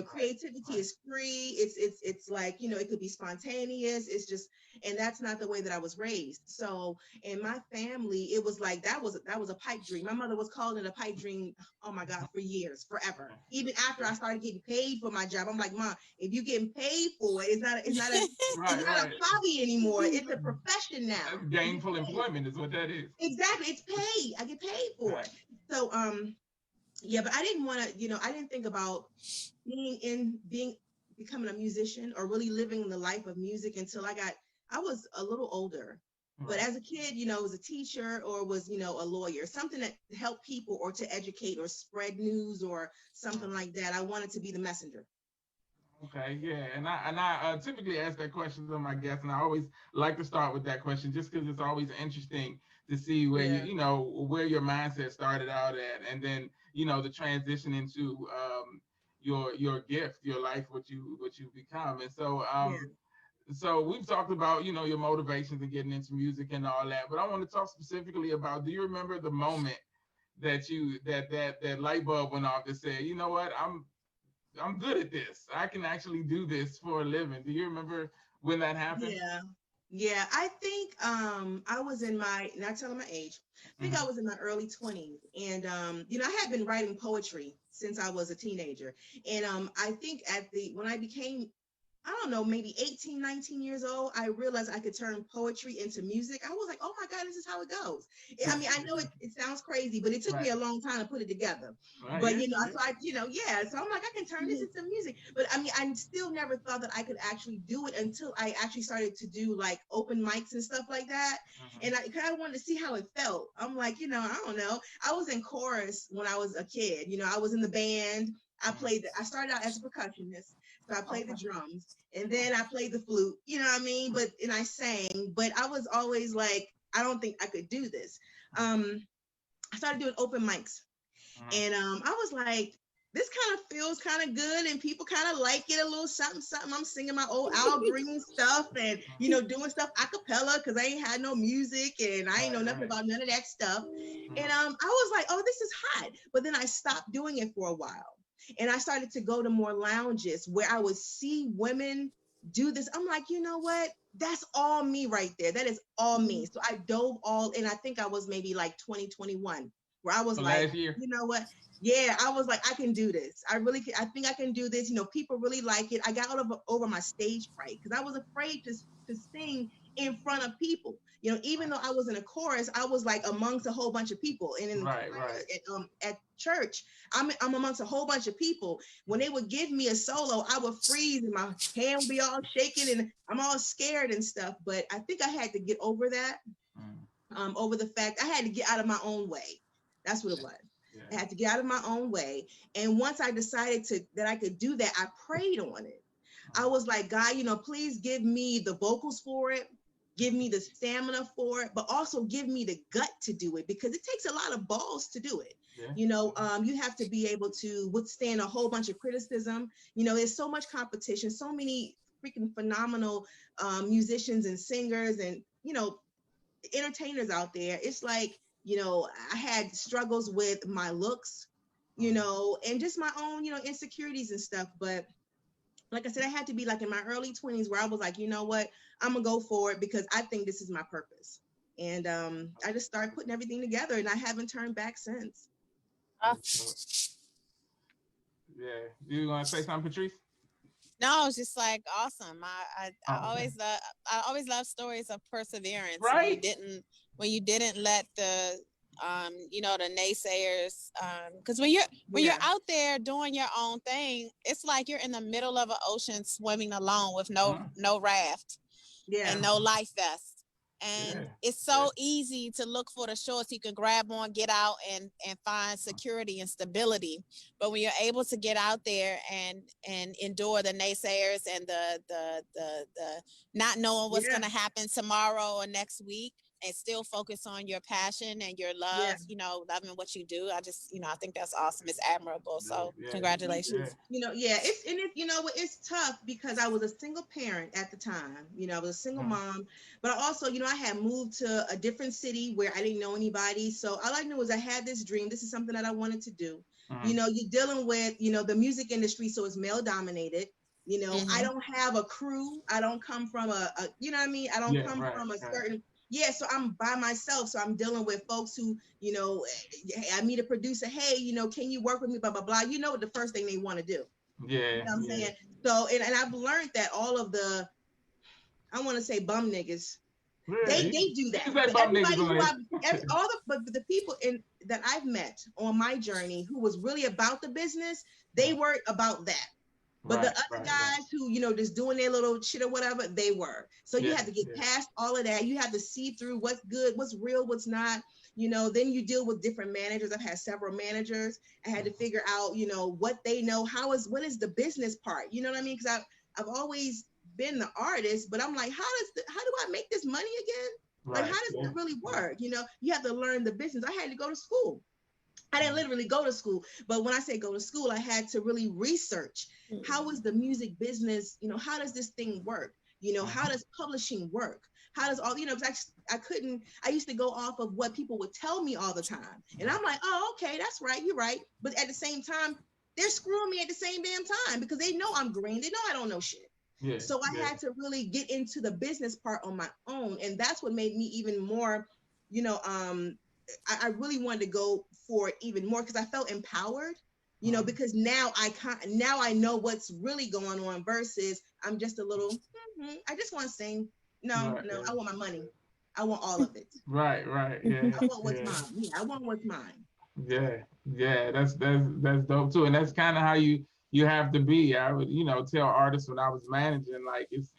Creativity is free. It's like, it could be spontaneous. It's just, and that's not the way that I was raised. So in my family, it was like, that was a pipe dream. My mother was calling it a pipe dream. Oh my God, for years, forever. Even after I started getting paid for my job, I'm like, Mom, if you're getting paid for it, it's not a hobby anymore. It's a profession now. That's gainful employment is what that is. Exactly. It's paid. I get paid for it. So, yeah, but I didn't want to, I didn't think about becoming a musician or really living the life of music until I was a little older. But as a kid, was a teacher or was, a lawyer, something that helped people or to educate or spread news or something like that. I wanted to be the messenger. Okay, yeah, and I typically ask that question to my guests, and I always like to start with that question just because it's always interesting to see where where your mindset started out at, and then the transition into your gift, your life, what you become, and so so we've talked about your motivations and getting into music and all that, but I want to talk specifically about, do you remember the moment that that light bulb went off that said, you know what, I'm good at this. I can actually do this for a living. Do you remember when that happened? Yeah. Yeah, I think I was in my, not telling my age, I think I Mhm. was in my early 20s. And I had been writing poetry since I was a teenager. And I think when I became, I don't know, maybe 18, 19 years old, I realized I could turn poetry into music. I was like, oh my God, this is how it goes. I mean, I know it sounds crazy, but it took me Right. a long time to put it together. Right. But, Yeah. Yeah. so yeah. So I'm like, I can turn this into music. But I mean, I still never thought that I could actually do it until I actually started to do like open mics and stuff like that. Mhm. And I kind of wanted to see how it felt. I'm like, I don't know. I was in chorus when I was a kid. I was in the band. Mhm. I started out as a percussionist. So I played the Okay. drums and then I played the flute, you know what I mean? And I sang, but I was always like, I don't think I could do this. Um, I started doing open mics Mhm. and I was like, this kind of feels kind of good and people kind of like it a little something, something. I'm singing my old Al Green stuff and, doing stuff a cappella because I ain't had no music and I ain't know Right. nothing Right. about none of that stuff. And Mhm. I was like, oh, this is hot. But then I stopped doing it for a while. And I started to go to more lounges where I would see women do this. I'm like, you know what? That's all me right there. That is all me. So I dove all, and I think I was maybe like 2021, where I was So like, last year. you know what? Yeah, I was like, I can do this. I really can. I think I can do this. People really like it. I got over my stage fright because I was afraid to sing in front of people. Even though I was in a chorus, I was like amongst a whole bunch of people. And in the Right. choir Right. at church, I'm amongst a whole bunch of people. When they would give me a solo, I would freeze and my hand would be all shaking and I'm all scared and stuff. But I think I had to get over that, Mhm. over the fact I had to get out of my own way. That's what it was. Yeah. I had to get out of my own way. And once I decided that I could do that, I prayed on it. I was like, God, please give me the vocals for it, give me the stamina for it, but also give me the gut to do it because it takes a lot of balls to do it. Yeah. You have to be able to withstand a whole bunch of criticism. There's so much competition, so many freaking phenomenal musicians and singers and, entertainers out there. It's like, I had struggles with my looks, and just my own, insecurities and stuff. But like I said, I had to be like in my early 20s where I was like, you know what, I'm gonna go for it because I think this is my purpose. And I just started putting everything together and I haven't turned back since. So, yeah. You want to say something, Patrice? No, it's just like awesome. Oh, okay. I always love stories of perseverance Right. when you didn't let the naysayers, because when you're Yeah, out there doing your own thing, it's like you're in the middle of an ocean swimming alone with Mhm. no raft yeah, and no life vest. Yeah. And it's Yeah. so easy to look for the shorts you can grab on, get out and find security and stability. But when you're able to get out there and endure the naysayers and the not knowing what's yeah, gonna happen tomorrow or next week and still focus on your passion and your yeah. love, loving what you do. I just, I think that's awesome. It's admirable. Dope. So Yeah. Thank you. Yeah. congratulations. Yeah, it's tough because I was a single parent at the time. I was a single Mhm. mom, but I also, I had moved to a different city where I didn't know anybody. So all I knew was I had this dream. This is something that I wanted to do. Mhm. You're dealing with, the music industry, so it's male dominated. I Mm-hmm. don't have a crew. I don't come from you know what I mean? I don't Yeah. come Right. from a Right. certain, yeah, so I'm by myself. So I'm dealing with folks who, I meet a producer, hey, can you work with me, blah, blah, blah. You know what the first thing they want to do. You Yeah. know what I'm Yeah. saying? So, and I've learned that all of I want to say bum niggas, Yeah. they You do can that. say But bum niggas everybody on who this. all but the people that I've met on my journey who was really about the business, they were about that. But the Right. other Right. Right. guys who, just doing their little shit or whatever, they were. So you Yeah. have to get Yeah. past all of that. You have to see through what's good, what's real, what's not. Then you deal with different managers. I've had several managers. I had to figure out, what they know. What is the business part? You know what I mean? Because I've always been the artist, but I'm like, how do I make this money again? Like, Right. how does Yeah. that really Yeah. work? You have to learn the business. I had to go to school. I didn't literally go to school, but when I say go to school, I had to really research how is the music business, how does this thing work? How Mhm. does publishing work? How does all, because I couldn't, I used to go off of what people would tell me all the time. And I'm like, oh, okay, that's right, you're right. But at the same time, they're screwing me at the same damn time because they know I'm green. They know I don't know shit. Yeah. So I had to really get into the business part on my own. And that's what made me even more, I really wanted to go for it even more because I felt empowered, because now I know what's really going on versus I'm just a little, I just want to sing. No, I want my money. I want all of it. Right. Yeah. I want what's mine. Yeah, I want what's mine. Yeah. That's dope too, and that's kind of how you have to be. I would, tell artists when I was managing, like it's,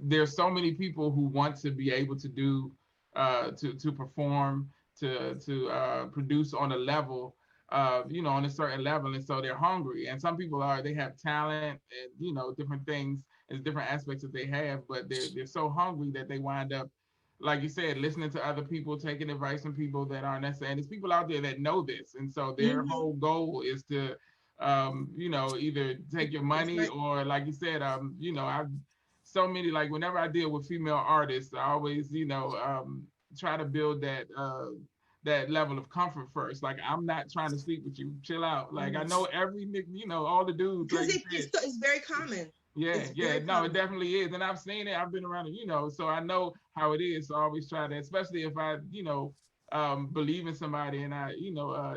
there's so many people who want to be able to do, to perform, to produce on a level, on a certain level, and so they're hungry. And some people they have talent and different things and different aspects that they have, but they're so hungry that they wind up, like you said, listening to other people, taking advice from people that aren't necessarily. And there's people out there that know this, and so their whole goal is to, either take your money or, like you said, I've so many, like whenever I deal with female artists, I always, try to build that level of comfort first. Like, I'm not trying to sleep with you. Chill out. Like, I know every, all the dudes. Because like it's very common. Yeah, no, it definitely is. And I've seen it. I've been around it, so I know how it is. So I always try to, especially if I, believe in somebody and I,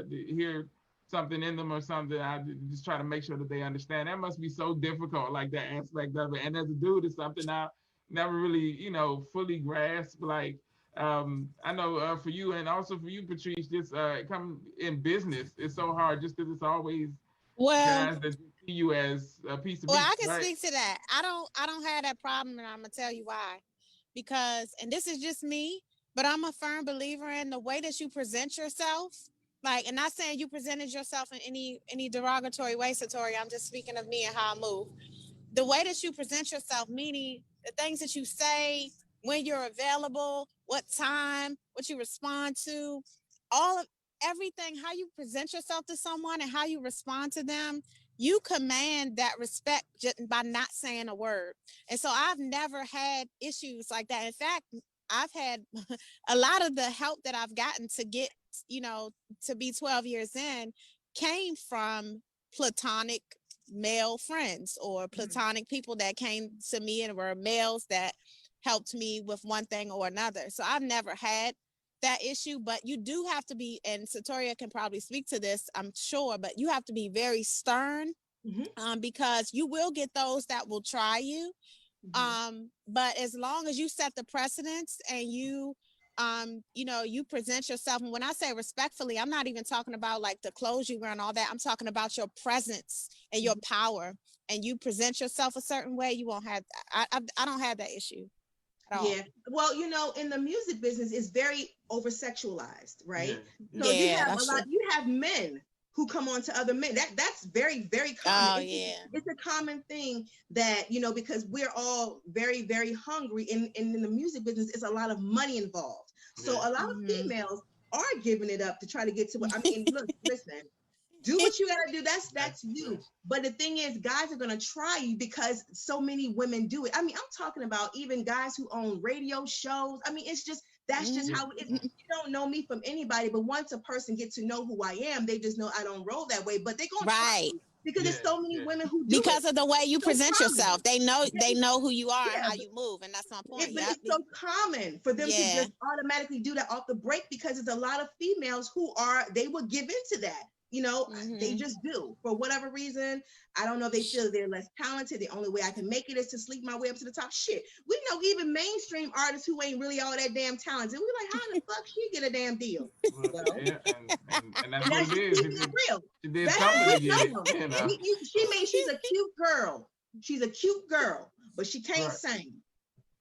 hear something in them or something, I just try to make sure that they understand. That must be so difficult, like that aspect of it. And as a dude, it's something I never really, fully grasp. Like, I know for you and also for you, Patrice, just come in business, it's so hard just because it's always guys that see you as a piece of well, meat, I can right? speak to that. I don't have that problem, and I'm gonna tell you why. Because, and this is just me, but I'm a firm believer in the way that you present yourself. Like, and not saying you presented yourself in any derogatory way, Setoria. I'm just speaking of me and how I move. The way that you present yourself, meaning the things that you say, when you're available, what time, what you respond to, all of everything, how you present yourself to someone and how you respond to them, you command that respect just by not saying a word. And so I've never had issues like that. In fact, I've had a lot of the help that I've gotten to get, to be 12 years in came from platonic male friends or platonic people that came to me and were males that helped me with one thing or another. So I've never had that issue, but you do have to be, and Setoria can probably speak to this, I'm sure, but you have to be very stern, because you will get those that will try you. But as long as you set the precedence and you you present yourself, and when I say respectfully, I'm not even talking about like the clothes you wear and all that. I'm talking about your presence and your power, and you present yourself a certain way, you won't have I don't have that issue at all. Yeah. Well, in the music business, it's very over sexualized, right? Yeah. So you have that's true. you have men who come on to other men. That's very, very common. It's a common thing that, because we're all very, very hungry. And in the music business, it's a lot of money involved. So a lot of females are giving it up to try to get to what, look, listen, do what you gotta do. That's you. But the thing is, guys are gonna try you because so many women do it. I'm talking about even guys who own radio shows. It's just, that's just how it is. You don't know me from anybody, but once a person gets to know who I am, they just know I don't roll that way. But they're gonna try you because there's so many women who do because it. of the way you present yourself. They know who you are and how you move, and that's my point. But it's so common for them to just automatically do that off the break because there's a lot of females who they will give into that. They just do for whatever reason. I don't know if they feel they're less talented. The only way I can make it is to sleep my way up to the top. Shit, we know even mainstream artists who ain't really all that damn talented. We like, how the fuck she get a damn deal? Well, yeah, and that's what it is. Real. She did something to get it. She's a cute girl. She's a cute girl, but she can't sing.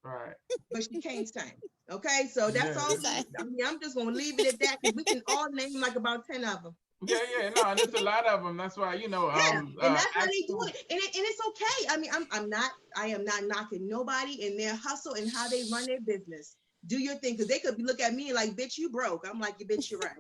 Right. But she can't sing. Okay, so that's all. I'm just gonna leave it at that because we can all name like about 10 of them. No, and it's a lot of them. That's why, and that's how they do it, and it's okay. I am not knocking nobody in their hustle and how they run their business. Do your thing, because they could look at me like, bitch, you broke. I'm like, bitch, you're right.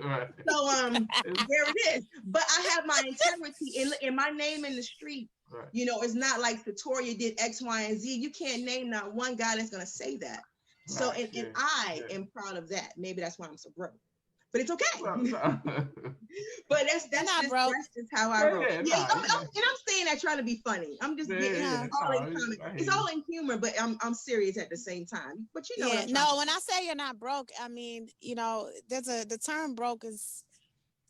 Right. So there it is. But I have my integrity in my name in the street. Right. It's not like Setoria did X, Y, and Z. You can't name not one guy that's gonna say that. So I am proud of that. Maybe that's why I'm so broke. but it's okay. Well, But that's broke. just how I roll. yeah, I'm saying that trying to be funny. I'm just getting all in comment. It's all in humor, but I'm serious at the same time. But you know what I'm no, when I say you're not broke, I mean, you know, the term broke is,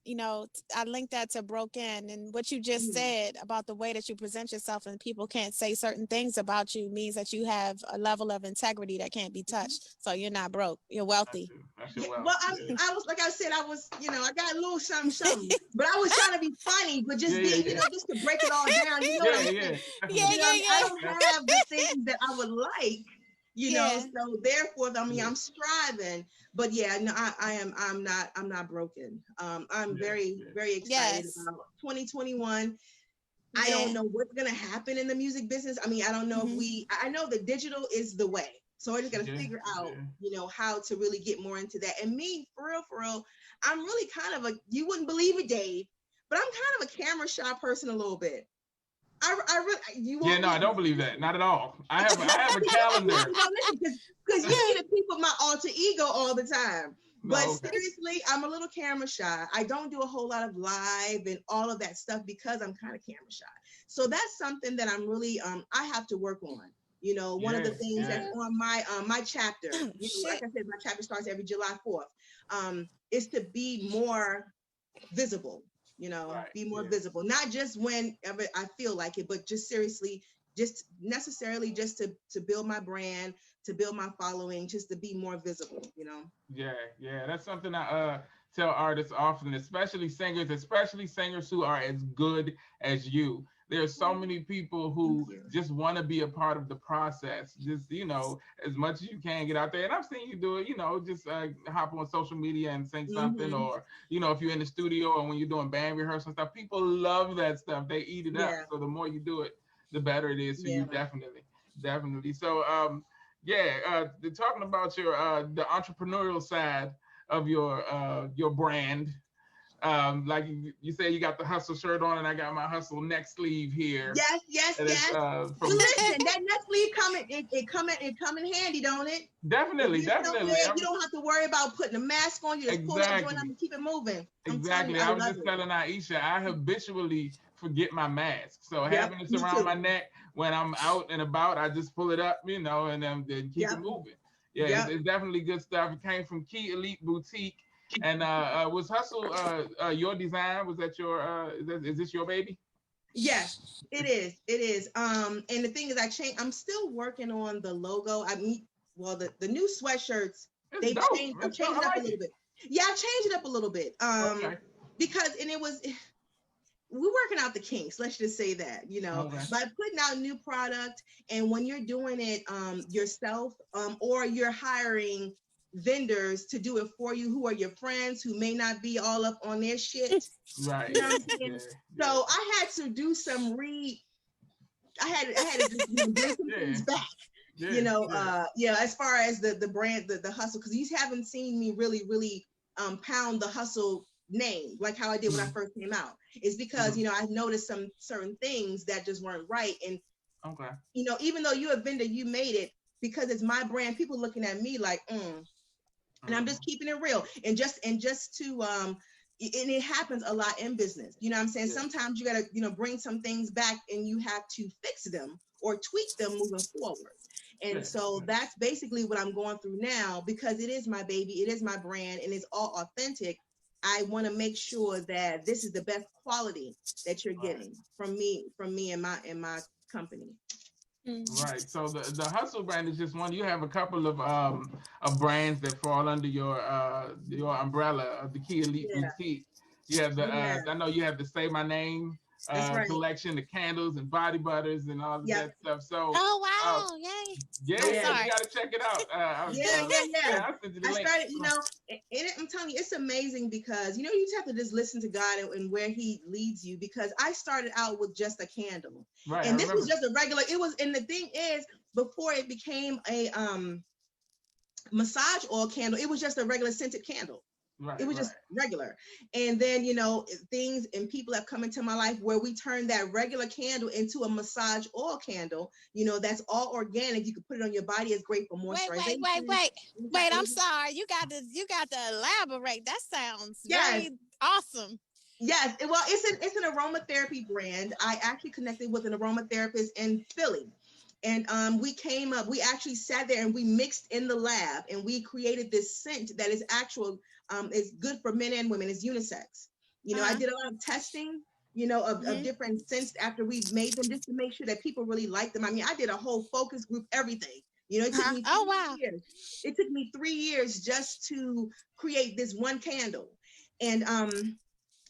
you know, I link that to broken, and what you just said about the way that you present yourself and people can't say certain things about you means that you have a level of integrity that can't be touched. So you're not broke, you're wealthy. Well, I was, like I said, I was, you know, I got a little something, but I was trying to be funny, but just being, you know, just to break it all down, you know what I'm saying? I don't have the things that I would like, you know, so therefore, I mean, I'm striving, but no, I'm not broken. I'm very, very excited about 2021. I don't know what's going to happen in the music business. I mean, I don't know if I know that digital is the way. So we're just going to figure out, you know, how to really get more into that. And me, for real, I'm really kind of you wouldn't believe it, Dave, but I'm kind of a camera shy person a little bit. I really, I don't believe that. Not at all. I have a calendar. Because you see the people with my alter ego all the time. But seriously, I'm a little camera shy. I don't do a whole lot of live and all of that stuff because I'm kind of camera shy. So that's something that I'm really, I have to work on. You know, one of the things that's on my chapter, you know, like I said, my chapter starts every July 4th, is to be more visible, you know, be more visible, not just whenever I feel like it, but just seriously, just necessarily just to build my brand, to build my following, just to be more visible, you know? Yeah. That's something I tell artists often, especially singers who are as good as you. There's so many people who just want to be a part of the process. Just, you know, as much as you can, get out there. And I've seen you do it, you know, just hop on social media and sing something, or, you know, if you're in the studio or when you're doing band rehearsal and stuff, people love that stuff. They eat it up. So the more you do it, the better it is for you. Definitely. So, talking about your the entrepreneurial side of your brand. Like you say, you got the hustle shirt on, and I got my hustle neck sleeve here. Yes. Listen, that neck sleeve it come in handy, don't it? Definitely. You don't have to worry about putting a mask on. You just pull that joint up and keep it moving. I was just telling Aisha, I habitually forget my mask, so having this around my neck when I'm out and about, I just pull it up, you know, and then keep it moving. It's definitely good stuff. It came from Key Elite Boutique. And was Hustle your design? Was that your is this your baby? Yes, it is. And the thing is, I'm still working on the logo. I mean, well, the new sweatshirts, I've changed it up a little bit. Yeah, I've changed it up a little bit. Because we're working out the kinks, let's just say that, you know, by putting out new product, and when you're doing it yourself, or you're hiring vendors to do it for you who are your friends who may not be all up on their shit. Right. You know what I'm saying? So I had to do some I had to just bring some things back. You know, as far as the brand, the hustle, because you haven't seen me really pound the hustle name like how I did when I first came out. It's because you know, I noticed some certain things that just weren't right. And you know, even though you're a vendor, you made it because it's my brand, people looking at me like and I'm just keeping it real, and just to and it happens a lot in business, you know what I'm saying? Sometimes you gotta, you know, bring some things back and you have to fix them or tweak them moving forward. And so that's basically what I'm going through now, because it is my baby, it is my brand, and it's all authentic. I want to make sure that this is the best quality that you're getting from me and my company. Right. So the Hustle brand is just one. You have a couple of brands that fall under your umbrella of the Key Elite Boutique. You have I know you have the Say My Name collection, the candles and body butters and all of that stuff. So yay. You gotta check it out. I started, you know, and I'm telling you, it's amazing because, you know, you just have to just listen to God and where he leads you, because I started out with just a candle. Right. And this was just a regular, and the thing is, before it became a massage oil candle, it was just a regular scented candle. Right, It was just regular. And then, you know, things and people have come into my life where we turn that regular candle into a massage oil candle. You know, that's all organic. You can put it on your body. It's great for moisturization. Wait. I'm sorry. You got to elaborate. That sounds Yes. very awesome. Yes. Well, it's an aromatherapy brand. I actually connected with an aromatherapist in Philly. And we actually sat there and we mixed in the lab and we created this scent that is actual, is good for men and women, it's unisex. You know, I did a lot of testing, you know, of different scents after we made them just to make sure that people really liked them. I mean, I did a whole focus group, everything. You know, it took me 3 years. It took me 3 years just to create this one candle. And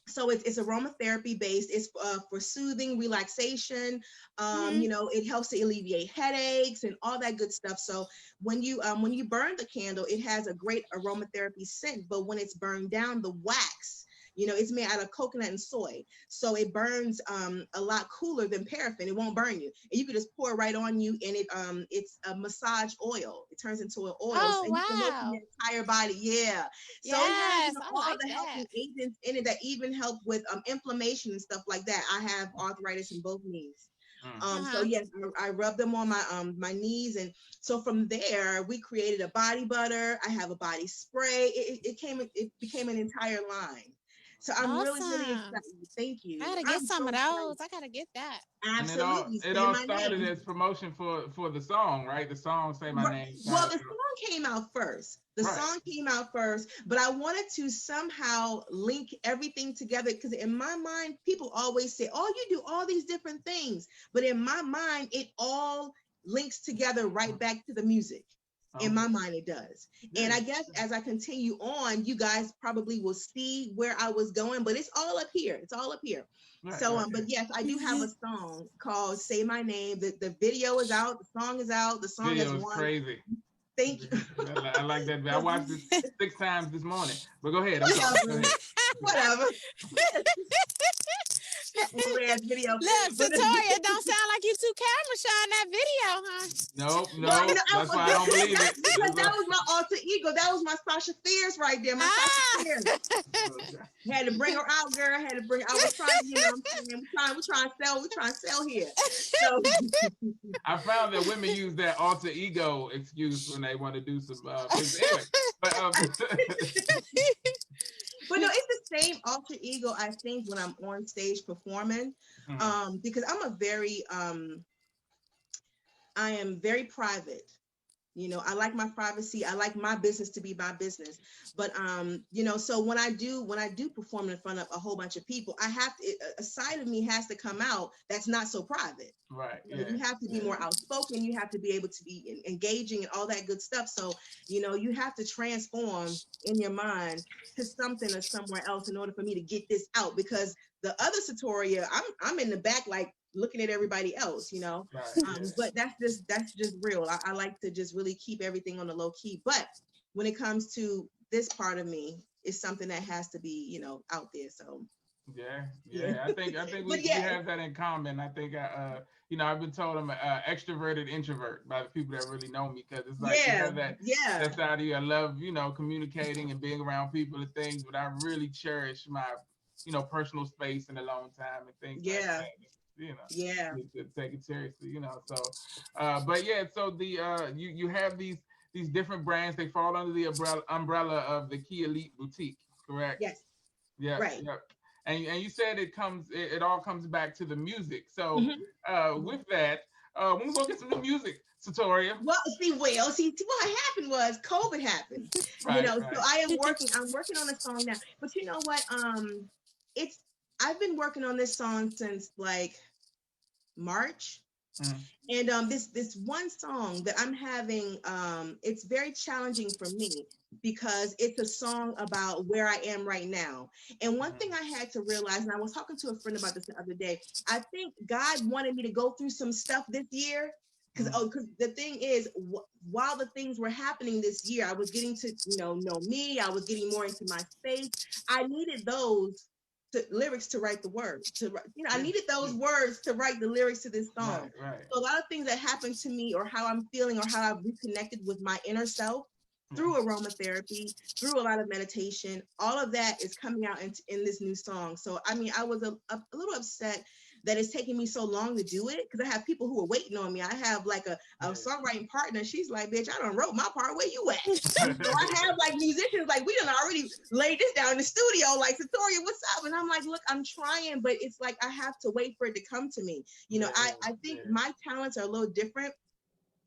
so it's aromatherapy based. It's for soothing, relaxation. You know, it helps to alleviate headaches and all that good stuff. So when you burn the candle, it has a great aromatherapy scent. But when it's burned down, the wax, you know, it's made out of coconut and soy, so it burns a lot cooler than paraffin. It won't burn you, and you can just pour it right on you. And it's a massage oil. It turns into an oil, so you can look in your entire body. Yeah. So it has, you know, all the helping agents in it that even help with inflammation and stuff like that. I have arthritis in both knees. So yes, I rub them on my knees, and so from there we created a body butter. I have a body spray. It became an entire line. So I'm really excited. Thank you. I gotta get some of those. I gotta get that. Absolutely. And it all started as promotion for the song, right? The song "Say My Name." Well, the song came out first. The song came out first, but I wanted to somehow link everything together, because in my mind, people always say, "Oh, you do all these different things," but in my mind, it all links together right back to the music. In my mind, it does. And I guess as I continue on, you guys probably will see where I was going, but it's all up here. It's all up here. So, but yes, I do have a song called "Say My Name." The video is out. The song is out. The song is crazy. Thank you. I like that. I watched it 6 times this morning. But go ahead. Whatever. Video. Look, Setoria, it don't sound like you too camera shy in that video, huh? No. That's why I don't believe it. Because that was my alter ego. That was my Sasha Fierce right there. My Sasha Fierce. Had to bring her out, girl. I was trying, you know what I'm saying? We're trying to sell here. So I found that women use that alter ego excuse when they want to do some anyway. But no, it's the same alter ego, I think, when I'm on stage performing, because I am very private. You know, I like my privacy. I like my business to be my business. But you know, so when I do perform in front of a whole bunch of people, a side of me has to come out that's not so private. Right. You have to be more outspoken. You have to be able to be engaging and all that good stuff. So, you know, you have to transform in your mind to something or somewhere else in order for me to get this out, because the other Setoria, I'm in the back, like, looking at everybody else, you know. But that's just real. I like to just really keep everything on the low key. But when it comes to this part of me, it's something that has to be, you know, out there. So I think we have that in common. I think you know, I've been told I'm an extroverted introvert by the people that really know me, because it's like you have that side of you. I love, you know, communicating and being around people and things, but I really cherish my, you know, personal space and alone time and things like that. You know, to take it seriously, you know. So but so the you have these different brands. They fall under the umbrella of the Key Elite Boutique, correct? Yes. Right. And you said it all comes back to the music. So with that, when we go get some new music, Setoria. Well, what happened was COVID happened. You know, so I'm working on a song now. But you know what? I've been working on this song since like March. And this one song that I'm having, it's very challenging for me, because it's a song about where I am right now. And one thing I had to realize, and I was talking to a friend about this the other day, I think God wanted me to go through some stuff this year, because the thing is, while the things were happening this year, I was getting to know me. I was getting more into my faith. I needed those lyrics to write the words. I needed those words to write the lyrics to this song. Right. So a lot of things that happened to me, or how I'm feeling, or how I've reconnected with my inner self, through aromatherapy, through a lot of meditation. All of that is coming out in this new song. So, I mean, I was a little upset that it's taking me so long to do it because I have people who are waiting on me. I have like a songwriting partner. She's like, bitch, I done wrote my part. Where you at? So I have like musicians like, we done already laid this down in the studio. Like, Setoria, what's up? And I'm like, look, I'm trying, but it's like I have to wait for it to come to me. You know, I think my talents are a little different.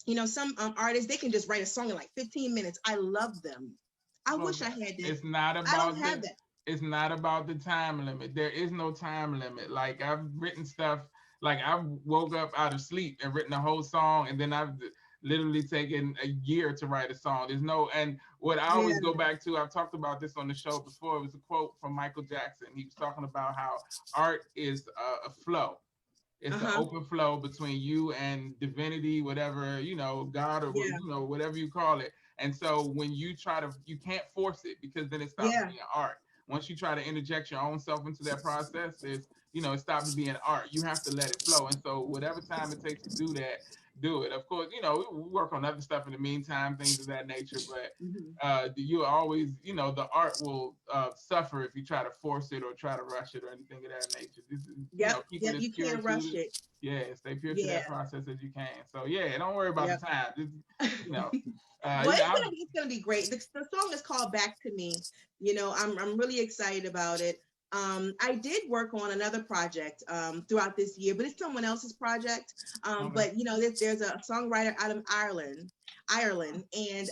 You know, some artists, they can just write a song in like 15 minutes. I love them. I wish I had that. It's not about I don't have that. It's not about the time limit. There is no time limit. Like I've written stuff, like I woke up out of sleep and written a whole song, and then I've literally taken a year to write a song. There's no, and what I always go back to, I've talked about this on the show before, it was a quote from Michael Jackson. He was talking about how art is a flow. It's an open flow between you and divinity, whatever, you know, God or you know, whatever you call it. And so when you try to, you can't force it because then it stops being art. Once you try to interject your own self into that process, it's, you know, it stops being art. You have to let it flow. And so whatever time it takes to do that, do it. Of course, you know, we work on other stuff in the meantime, things of that nature, but you always, you know, the art will suffer if you try to force it or try to rush it or anything of that nature. This is, you know, you can't rush it. Yeah, stay pure to that process as you can. So yeah, don't worry about the time. Just, you know. Well, it's gonna be great. The song is called "Back to Me." You know, I'm really excited about it. I did work on another project throughout this year, but it's someone else's project. But you know, there's a songwriter out of Ireland, and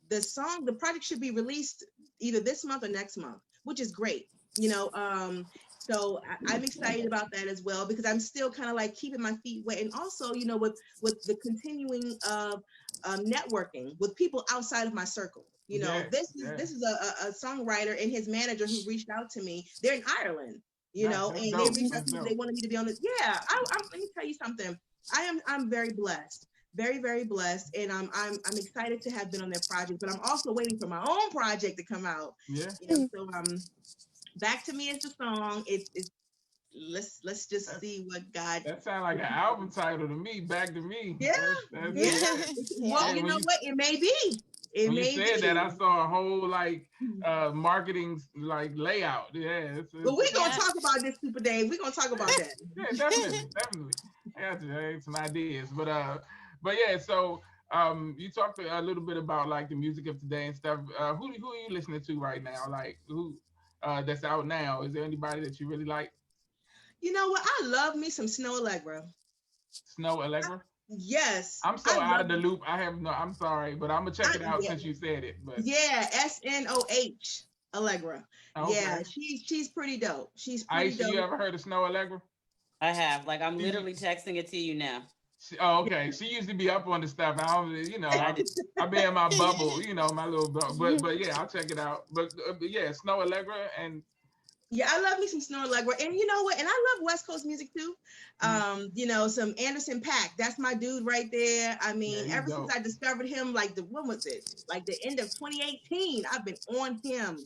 the project should be released either this month or next month, which is great. You know, so I'm excited about that as well because I'm still kind of like keeping my feet wet, and also, you know, with the continuing of networking with people outside of my circle. You know, this is a songwriter and his manager who reached out to me. They're in Ireland, you know, and they reached out to me. They wanted me to be on this. Yeah, let me tell you something. I'm very blessed, very, very blessed, and I'm excited to have been on their project. But I'm also waiting for my own project to come out. Yeah. You know, so Back to Me is the song. It's let's just see what God. That sounds like an album title to me. Back to Me. Yeah. Well, you know what? It may be. When you said that, I saw a whole like marketing like layout. Yeah. But we're gonna talk about this Super Day. We're gonna talk about that. Yeah, definitely. I got some ideas, but yeah. So you talked a little bit about like the music of today and stuff. Who are you listening to right now? Like who that's out now? Is there anybody that you really like? You know what? I love me some Snow Allegra. Snow Allegra? Yes. I'm so out of the loop. I'm sorry, but I'm gonna check it out since you said it. But yeah, SNOH Allegra. Okay. Yeah, she's pretty dope. She's pretty dope. You ever heard of Snow Allegra? I have. Like I'm literally texting it to you now. Okay. She used to be up on the stuff. I don't, you know, I be in my bubble, you know, my little bubble. But yeah, I'll check it out. But yeah, Snow Allegra and. Yeah, I love me some Snow Allegra, and you know what? And I love West Coast music too. You know, some Anderson .Paak. That's my dude right there. I mean, ever since I discovered him, like when was it? Like the end of 2018. I've been on him.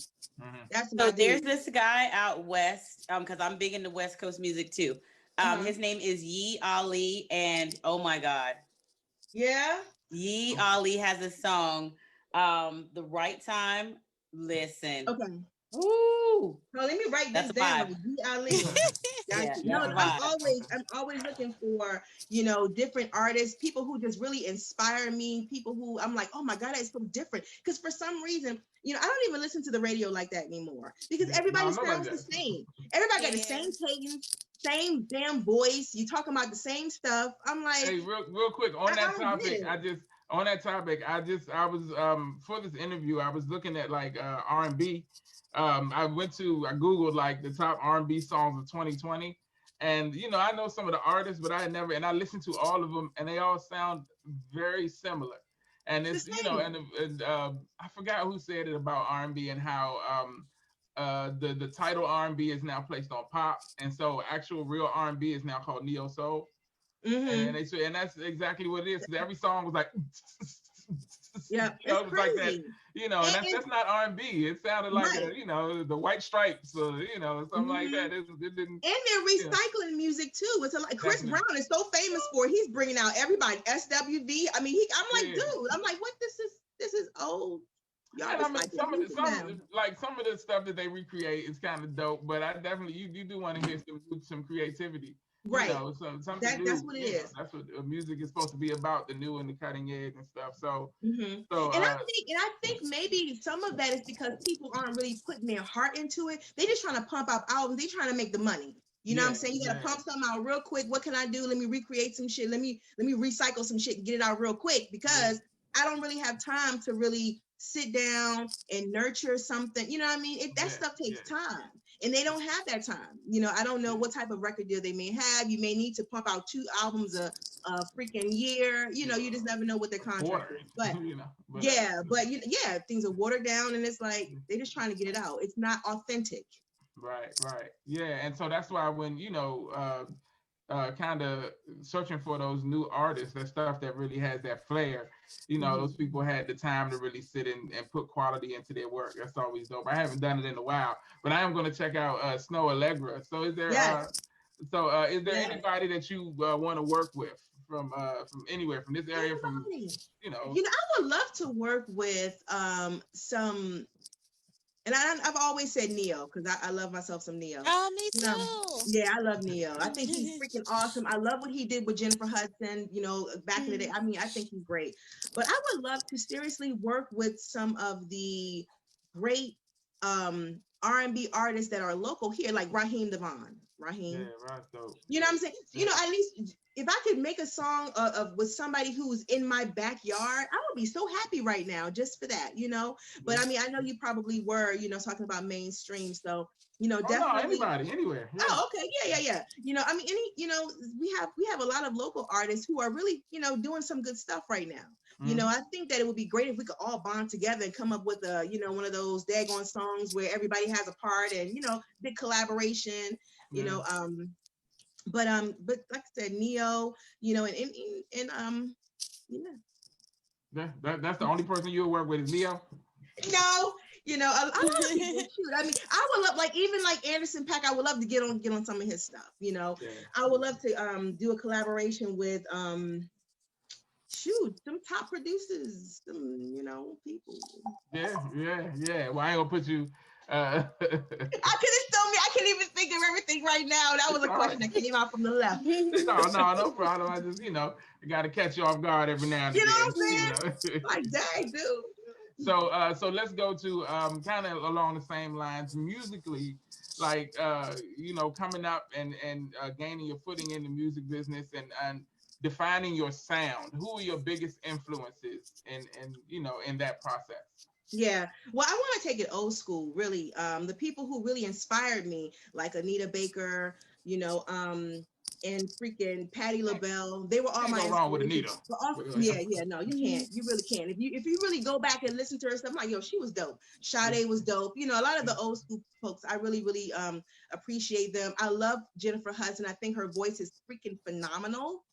That's my dude. There's this guy out west, because I'm big into West Coast music too. His name is Ye Ali, and oh my God. Yeah. Ye Ali has a song, The Right Time. Listen. Okay. Ooh. So let me write this down. Ye Ali. I'm always looking for, you know, different artists, people who just really inspire me, people who I'm like, oh my God, that's so different. Because for some reason, you know, I don't even listen to the radio like that anymore because everybody sounds the same. Everybody got the same cadence, same damn voice. You talking about the same stuff. I'm like, hey, real quick on that topic. I was for this interview, I was looking at like R&B. I Googled like the top R&B songs of 2020, and you know, I know some of the artists, but I listened to all of them, and they all sound very similar. And it's, you know, and I forgot who said it about R&B and how the title R&B is now placed on pop, and so actual real R&B is now called neo soul. And that's exactly what it is. Every song was like. Yeah, you know, it was like that, you know, and that's not R&B. It sounded like you know, the White Stripes or you know, something like that. It didn't. And they're recycling music too. It's like Chris Brown is so famous for. He's bringing out everybody SWV. I mean, I'm like, dude. I'm like, what? This is old Y'all And I mean, recycle music now. some of the stuff that they recreate is kind of dope, but I definitely you do want to hear some creativity. Right. You know, something new. That's what it is. That's what music is supposed to be about, the new and the cutting edge and stuff. So, and I think maybe some of that is because people aren't really putting their heart into it. They just trying to pump out albums. They trying to make the money. You know what I'm saying? You gotta pump something out real quick. What can I do? Let me recreate some shit. Let me recycle some shit and get it out real quick, because I don't really have time to really sit down and nurture something. You know what I mean? That stuff takes time. And they don't have that time. You know, I don't know what type of record deal they may have. You may need to pump out 2 albums a freaking year. You know, you just never know what their contract is. But things are watered down, and it's like they're just trying to get it out. It's not authentic. Right. Yeah, and so that's why when kind of searching for those new artists, that stuff that really has that flair, those people had the time to really sit and put quality into their work. That's always dope. I haven't done it in a while, but I am going to check out Snow Allegra. So is there anybody that you want to work with from anywhere, from this area, from I would love to work with some. And I've always said Neo, because I love myself some Neo. Oh, me too. Yeah, I love Neo. I think he's freaking awesome. I love what he did with Jennifer Hudson, back in the day. I mean, I think he's great. But I would love to seriously work with some of the great R&B artists that are local here, like Raheem Devon. Yeah, right. So, you know what I'm saying? Yeah. At least if I could make a song with somebody who's in my backyard, I would be so happy right now just for that, But I mean, I know you probably were, talking about mainstream. So, definitely. No, anybody, anywhere. Yeah. Oh, okay. Yeah. I mean, we have a lot of local artists who are really, doing some good stuff right now. I think that it would be great if we could all bond together and come up with one of those daggone songs where everybody has a part and, big collaboration, but like I said, Neo, that's the only person you would work with is Neo? No, a lot of people shoot. I mean, I would love, even like Anderson .Paak, I would love to get on some of his stuff, I would love to do a collaboration with some top producers, some people. Yeah. Well, I ain't gonna put you I could have told me. I can't even think of everything right now. That was a question that came out from the left. No problem. I just, got to catch you off guard every now and then. You know what I'm saying? Like, dang, dude. So let's go to kind of along the same lines musically, like coming up and gaining your footing in the music business and defining your sound. Who are your biggest influences in that process? Yeah, well, I want to take it old school, really. The people who really inspired me, like Anita Baker, and freaking Patti LaBelle, they were all my. Ain't no wrong with Anita. No, you can't. You really can't. If you really go back and listen to her stuff, I'm like, yo, she was dope. Sade was dope. A lot of the old school folks, I really, really appreciate them. I love Jennifer Hudson. I think her voice is freaking phenomenal.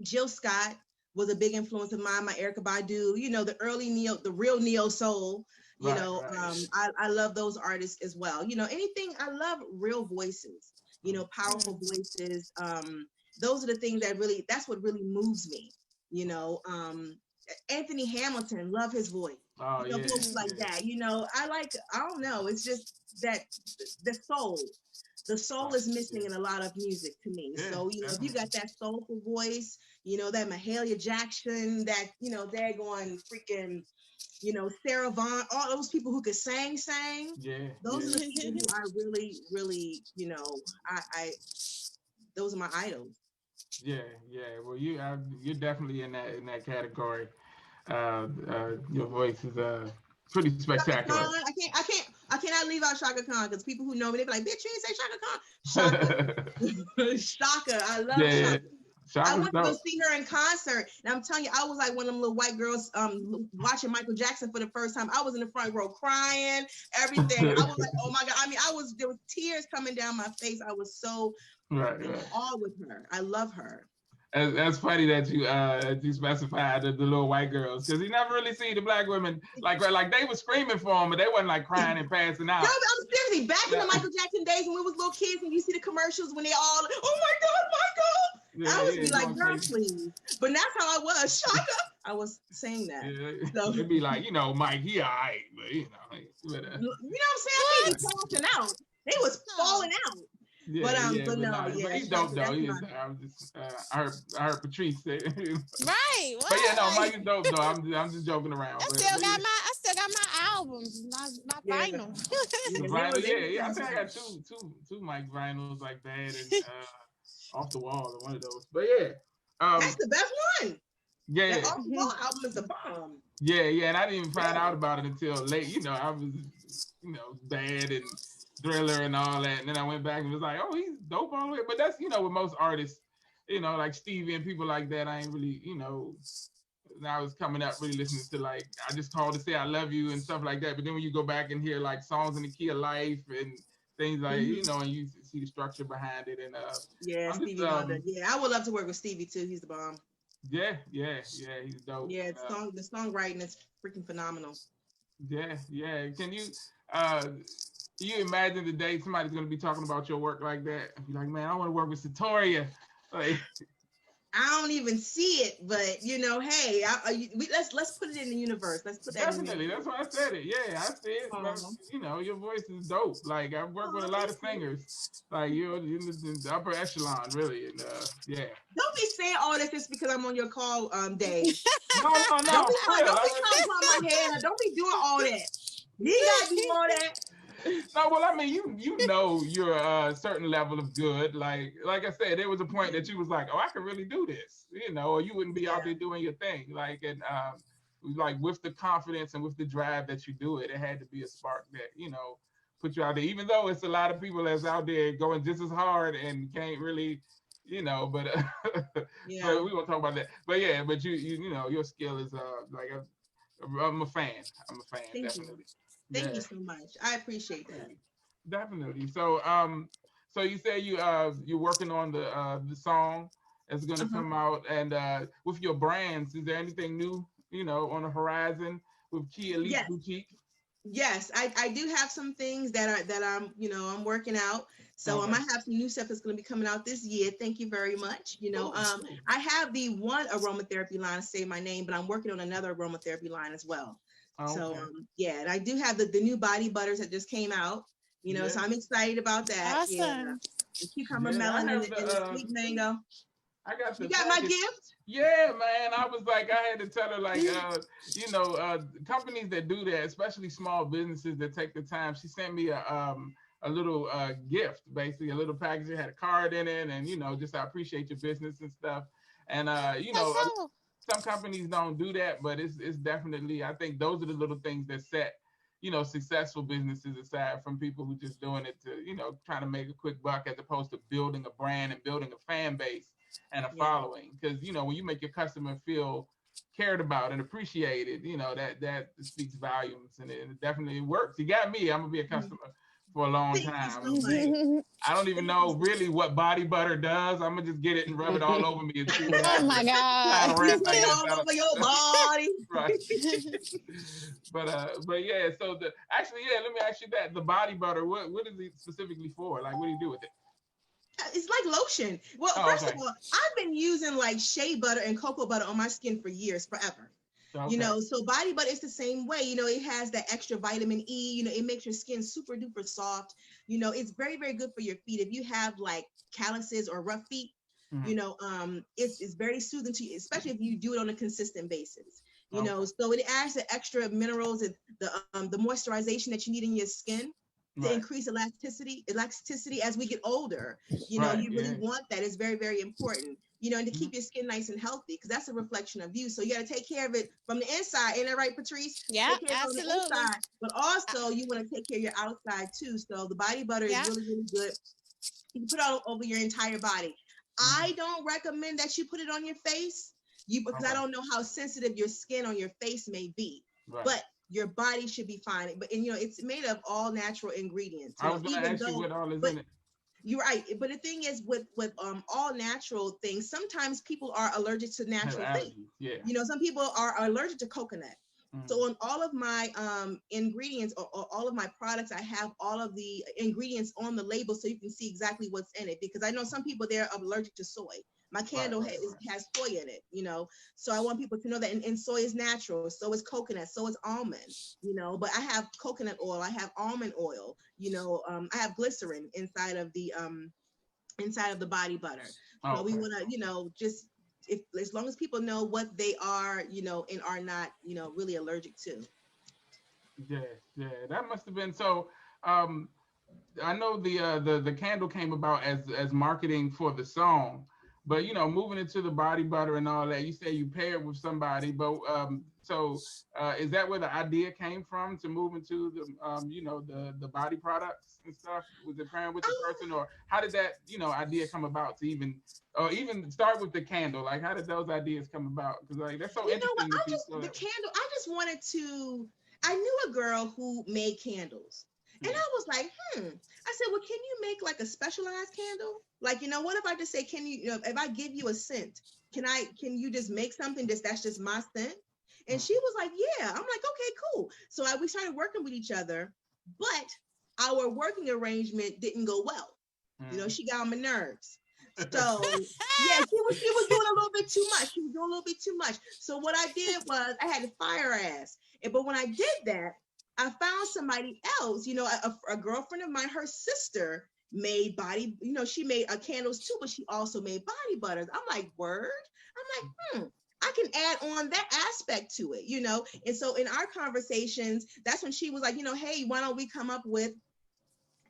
Jill Scott was a big influence of mine. My Erykah Badu, the early neo, the real neo soul. I love those artists as well. Anything. I love real voices. Powerful voices. Those are the things that's what really moves me. Anthony Hamilton, love his voice. Voices like that. I don't know. It's just that the soul. The soul is missing in a lot of music to me. So, if you got that soulful voice, that Mahalia Jackson, that, they're going freaking, Sarah Vaughan, all those people who could sing. Those are the people who I really, really, those are my idols. Yeah. Well, you're definitely in that category. Your voice is pretty spectacular. I cannot leave out Shaka Khan, because people who know me, they be like, bitch, you ain't say Shaka Khan. Shaka, I love Shaka. I went to go see her in concert, and I'm telling you, I was like one of them little white girls watching Michael Jackson for the first time. I was in the front row crying, everything. I was like, oh my God. I mean, there was tears coming down my face. I was so in awe with her. I love her. That's funny that you specified the little white girls, because you never really see the black women like they were screaming for them, but they wasn't like crying and passing out. No, I'm seriously back in the Michael Jackson days when we was little kids, and you see the commercials when they all, oh my God, Michael. I would be like, girl, please. But that's how I was. Shaka, I was saying that. Yeah, So it'd be like, Mike, he all right, but what I'm saying? People falling out. They was Oh, falling out. yeah, But no, nah, but yeah. he's dope though. That's He my is. I was just, I heard Patrice say, right. but yeah, What? no, Like, Mike is dope though. I'm just joking around, but yeah. I still got my albums, my yeah. vinyl. The Yeah, vinyl, they yeah. I was think I falling got out. two Mike vinyls like that and off the wall or one of those. But yeah, That's the best one. yeah, That off the wall album is the bomb. yeah. And I didn't even find out about it until late. I was, bad and Thriller and all that, and then I went back and was like, oh, he's dope all the way. But that's with most artists, like Stevie and people like that. I ain't really, when I was coming up really listening to like I Just Called to Say I Love You and stuff like that. But then when you go back and hear like Songs in the Key of Life and things like and you see the structure behind it and Yeah, I'm just Stevie Wonder. Yeah, I would love to work with Stevie too. He's the bomb. yeah, he's dope. Yeah, the songwriting is freaking phenomenal. Yeah. Can you imagine the day somebody's gonna be talking about your work like that? And be like, man, I want to work with Setoria. Like, I don't even see it, but hey, let's put it in the universe. Let's put that definitely, in the that's why I said it. Yeah, I said it. But, your voice is dope. Like I've worked with a lot of singers. Like you're in the upper echelon, really. And yeah. Don't be saying all this just because I'm on your call day. No. Don't be trying to put my head. Don't be doing all that. You gotta do all that. No, well, I mean, you're a certain level of good. Like I said, there was a point that you was like, oh, I can really do this, or you wouldn't be out there doing your thing. Like, and like with the confidence and with the drive that you do it, it had to be a spark that, put you out there. Even though it's a lot of people that's out there going just as hard and can't really, but but we won't talk about that. But yeah, but your skill is like I'm a fan. Thank definitely. You. Thank you so much. I appreciate that. Definitely. So so you say you're working on the song that's gonna come out, and with your brands, is there anything new, on the horizon with Key Elite Boutique? Yes, I do have some things that I'm working out. So I might have some new stuff that's going to be coming out this year. Thank you very much. I have the one aromatherapy line to say my name, but I'm working on another aromatherapy line as well. Okay. So and I do have the new body butters that just came out. So I'm excited about that. Awesome. Yeah. The cucumber melon and the sweet mango. I got you got my gift? Yeah, man. I was like, I had to tell her, like, companies that do that, especially small businesses that take the time. She sent me a little gift, basically a little package. It had a card in it, and just I appreciate your business and stuff. And some companies don't do that, but it's definitely, I think those are the little things that set successful businesses aside from people who just doing it to trying to make a quick buck, as opposed to building a brand and building a fan base and a following. Because when you make your customer feel cared about and appreciated, that speaks volumes, and it definitely works. You got me. I'm gonna be a customer for a long time. I don't even know really what body butter does. I'm gonna just get it and rub it all over me and see what happens. Oh my God! All over your body. Right. But yeah. So let me ask you that. The body butter. What is it specifically for? Like, what do you do with it? It's like lotion. Well, first of all, I've been using like shea butter and cocoa butter on my skin for years, forever. Okay. So body butter is the same way. It has that extra vitamin E. It makes your skin super duper soft. It's very, very good for your feet. If you have like calluses or rough feet, it's very soothing to you, especially if you do it on a consistent basis. So it adds the extra minerals and the moisturization that you need in your skin to increase elasticity as we get older. You really want that. It's very, very important. And to keep your skin nice and healthy, because that's a reflection of you. So you got to take care of it from the inside. Ain't that right, Patrice? Yeah, absolutely. From the inside, but also you want to take care of your outside too. So the body butter is really, really good. You can put it all over your entire body. I don't recommend that you put it on your face, because I don't know how sensitive your skin on your face may be. But your body should be fine. But it's made of all natural ingredients. I was going to ask you what all is in it. You're right, but the thing is, with all natural things, sometimes people are allergic to natural things. Yeah. Some people are allergic to coconut. So on all of my ingredients or all of my products, I have all of the ingredients on the label so you can see exactly what's in it. Because I know some people, they're allergic to soy. My candle has soy in it, you know. So I want people to know that, and soy is natural. So is coconut. So is almond, you know. But I have coconut oil. I have almond oil. You know, I have glycerin inside of the body butter. So we want to, you know, just if as long as people know what they are, you know, and are not, you know, really allergic to. Yeah, that must have been so. Um, I know the candle came about as marketing for the song, but you know, moving into the body butter and all that. You say you paired with somebody, but is that where the idea came from to move into the you know the body products and stuff? Was it pairing with the person, or how did that idea come about to even start with the candle? Like, how did those ideas come about? Because like that's so You know what? interesting that you saw The that. candle. I just wanted to. I knew a girl who made candles, and I was like, I said, well, can you make like a specialized candle? Like, you know, what if I just say, can you, you know, if I give you a scent, can you just make something that's just my scent? And she was like, yeah. I'm like, okay, cool. So we started working with each other, but our working arrangement didn't go well. You know, she got on my nerves. So yeah, she was doing a little bit too much. She was doing a little bit too much. So what I did was I had to fire her ass. But when I did that, I found somebody else. You know, a girlfriend of mine, her sister made body. You know, she made candles too, but she also made body butters. I'm like, word. I'm like, I can add on that aspect to it. You know, and so in our conversations, that's when she was like, you know, hey, why don't we come up with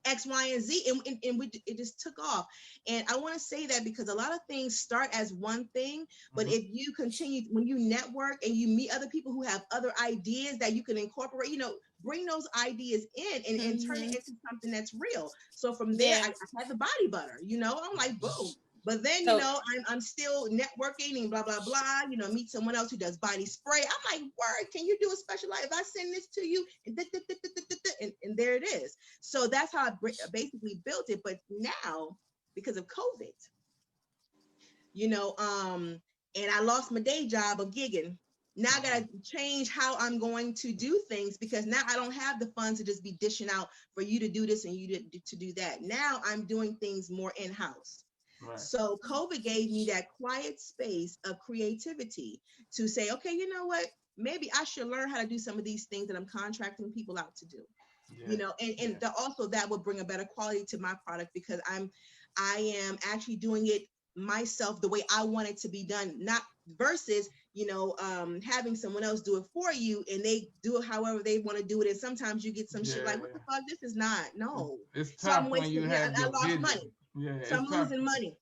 X, Y, and Z, and it just took off. And I want to say that because a lot of things start as one thing, but if you continue, when you network and you meet other people who have other ideas that you can incorporate, you know, bring those ideas in and turn it into something that's real. So from there, I had the body butter, you know, I'm like, boom. But then, you know, I'm still networking and blah, blah, blah, you know, meet someone else who does body spray. I'm like, word, can you do a special life? If I send this to you, and there it is. So that's how I basically built it. But now, because of COVID, you know, and I lost my day job of gigging. Now I got to change how I'm going to do things because now I don't have the funds to just be dishing out for you to do this and you to do that. Now I'm doing things more in-house. Right. So COVID gave me that quiet space of creativity to say, okay, you know what? Maybe I should learn how to do some of these things that I'm contracting people out to do. You know, and also that would bring a better quality to my product because I am actually doing it myself the way I want it to be done, not versus, you know, having someone else do it for you and they do it however they want to do it. And sometimes you get some shit like, what the fuck? This is not, no. It's so tough I'm when you have I lost money. So I'm losing money.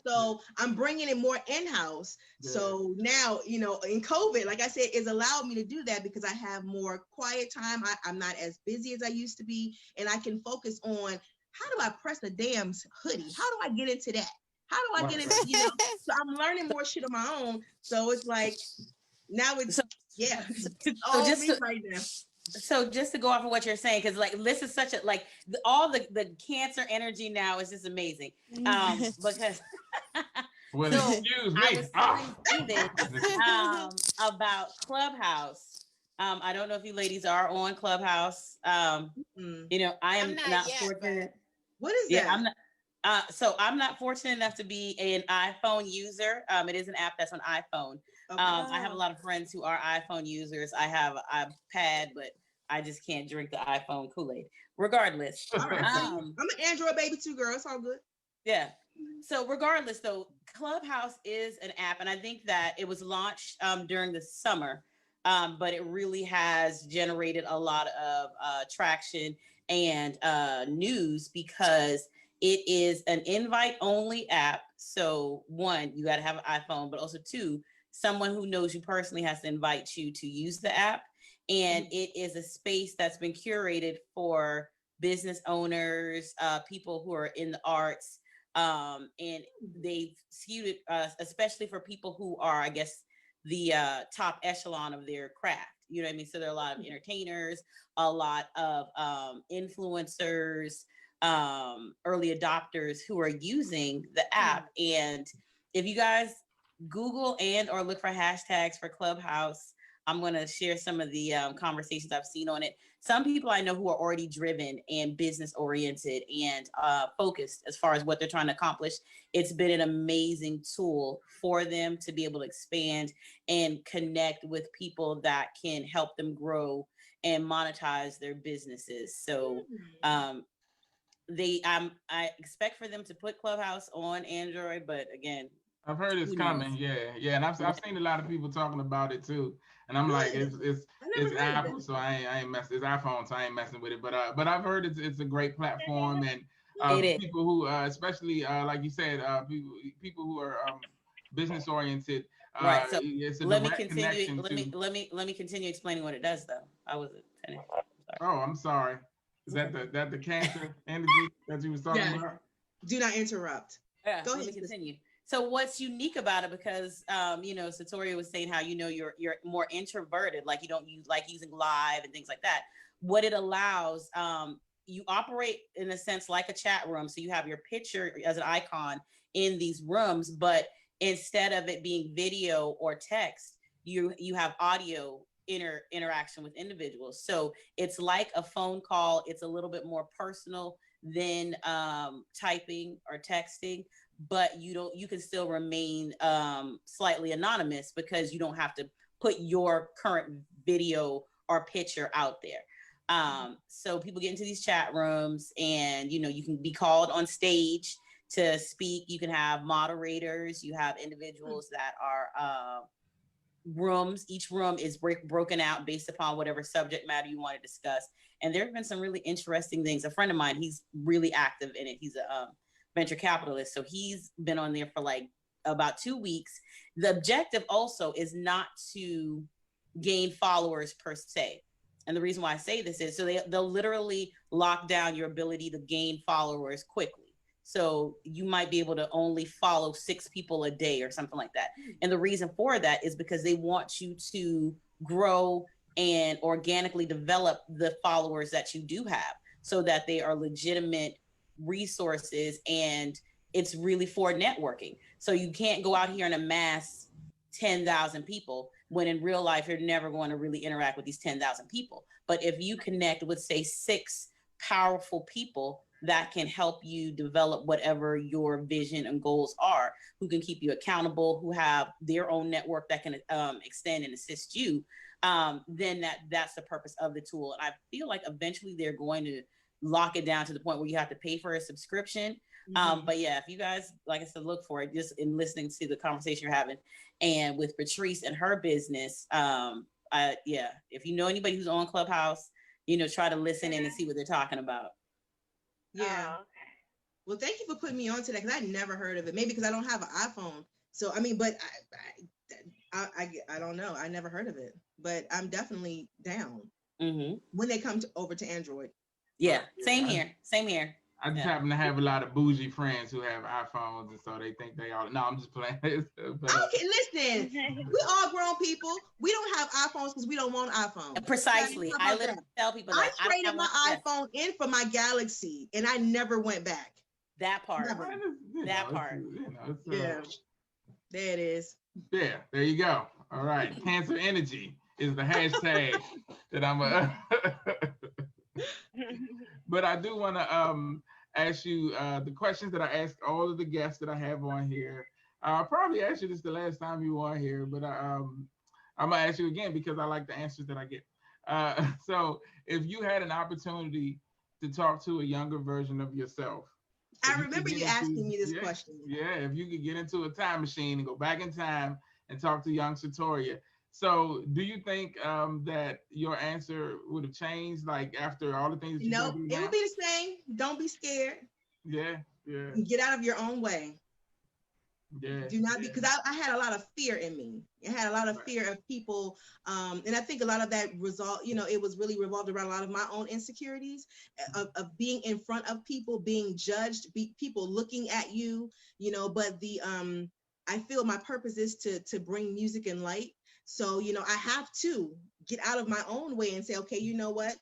So I'm bringing it more in-house. So now, you know, in COVID, like I said, it's allowed me to do that because I have more quiet time. I'm not as busy as I used to be, and I can focus on how do I press a damn hoodie? How do I get into that? How do I get into, you know? So I'm learning more shit on my own. So it's like now it's it's all me right now. So just to go off of what you're saying, because like this is such a like all the cancer energy now is just amazing. Because well, so excuse me. I was telling David about Clubhouse. I don't know if you ladies are on Clubhouse. You know, I am not yet, fortunate. What is that? I'm not. So I'm not fortunate enough to be an iPhone user. It is an app that's on iPhone. Okay. I have a lot of friends who are iPhone users. I have an iPad, but I just can't drink the iPhone Kool-Aid. Regardless. All right. I'm an Android baby too, girl. It's all good. Yeah. So regardless, though, Clubhouse is an app, and I think that it was launched during the summer, but it really has generated a lot of traction and news because it is an invite-only app. So one, you got to have an iPhone, but also two, someone who knows you personally has to invite you to use the app. And it is a space that's been curated for business owners, people who are in the arts, and they've skewed it, especially for people who are, I guess, the top echelon of their craft. You know what I mean? So there are a lot of entertainers, a lot of influencers, early adopters who are using the app. And if you guys Google and or look for hashtags for Clubhouse, I'm going to share some of the conversations I've seen on it. Some people I know who are already driven and business oriented and focused as far as what they're trying to accomplish. It's been an amazing tool for them to be able to expand and connect with people that can help them grow and monetize their businesses. So I expect for them to put Clubhouse on Android, but again, I've heard it's who coming. knows? Yeah, and I've seen a lot of people talking about it too. And I'm like, Good. I never it's heard of Apple, it. so I ain't messing. It's iPhone, so I ain't messing with it. But I've heard it's a great platform, and It is. people who especially like you said, people who are business oriented. Right. So It's a let me direct continue. connection to. Let me continue explaining what it does though. I wasn't finished. Oh, I'm sorry. Is Okay. that the cancer energy that you was talking Yes. about? Do not interrupt. Yeah, Go let ahead, me sis. continue. So what's unique about it, because Setoria was saying how you're more introverted, like you don't use like using live and things like that. What it allows, you operate in a sense like a chat room. So you have your picture as an icon in these rooms, but instead of it being video or text, you have audio interaction with individuals. So it's like a phone call. It's a little bit more personal than typing or texting, but you can still remain slightly anonymous because you don't have to put your current video or picture out there. So people get into these chat rooms, and you can be called on stage to speak. You can have moderators. You have individuals that are rooms. Each room is broken out based upon whatever subject matter you want to discuss. And there have been some really interesting things. A friend of mine, he's really active in it. He's a venture capitalist. So he's been on there for like about 2 weeks. The objective also is not to gain followers per se. And the reason why I say this is so they'll literally lock down your ability to gain followers quickly. So you might be able to only follow 6 people a day or something like that. And the reason for that is because they want you to grow and organically develop the followers that you do have, so that they are legitimate resources, and it's really for networking. So you can't go out here and amass 10,000 people when in real life you're never going to really interact with these 10,000 people. But if you connect with, say, 6 powerful people that can help you develop whatever your vision and goals are, who can keep you accountable, who have their own network that can extend and assist you, then that's the purpose of the tool. And I feel like eventually they're going to lock it down to the point where you have to pay for a subscription. But yeah, if you guys, like I said, look for it just in listening to the conversation you're having, and with Patrice and her business. If you know anybody who's on Clubhouse, try to listen in and see what they're talking about. Yeah. Oh, okay. Well, thank you for putting me on to that, because I never heard of it. Maybe because I don't have an iPhone. So I mean, but I don't know. I never heard of it, but I'm definitely down when they come over to Android. Yeah, same here. Same here. I just happen to have a lot of bougie friends who have iPhones, and so they think they all. No, I'm just playing. Okay, listen, we all grown people. We don't have iPhones because we don't want iPhones. Precisely. I literally tell people that I traded my iPhone in for my Galaxy, and I never went back. That part. That part. Yeah. There it is. Yeah, there you go. All right. Cancer energy is the hashtag that I'm But I do want to ask you the questions that I ask all of the guests that I have on here. I'll probably ask you this the last time you were on here, but I'm gonna ask you again because I like the answers that I get. So if you had an opportunity to talk to a younger version of yourself. I remember you asking me this question. Yeah, if you could get into a time machine and go back in time and talk to young Setoria. So do you think that your answer would have changed, like after all the things that you No, it would be the same. Don't be scared. Yeah. Get out of your own way. Yeah. Do not be, because I had a lot of fear in me. I had a lot of fear of people. And I think a lot of that it was really revolved around a lot of my own insecurities of being in front of people, being judged, people looking at you, but I feel my purpose is to bring music and light. So, I have to get out of my own way and say, okay, you know what?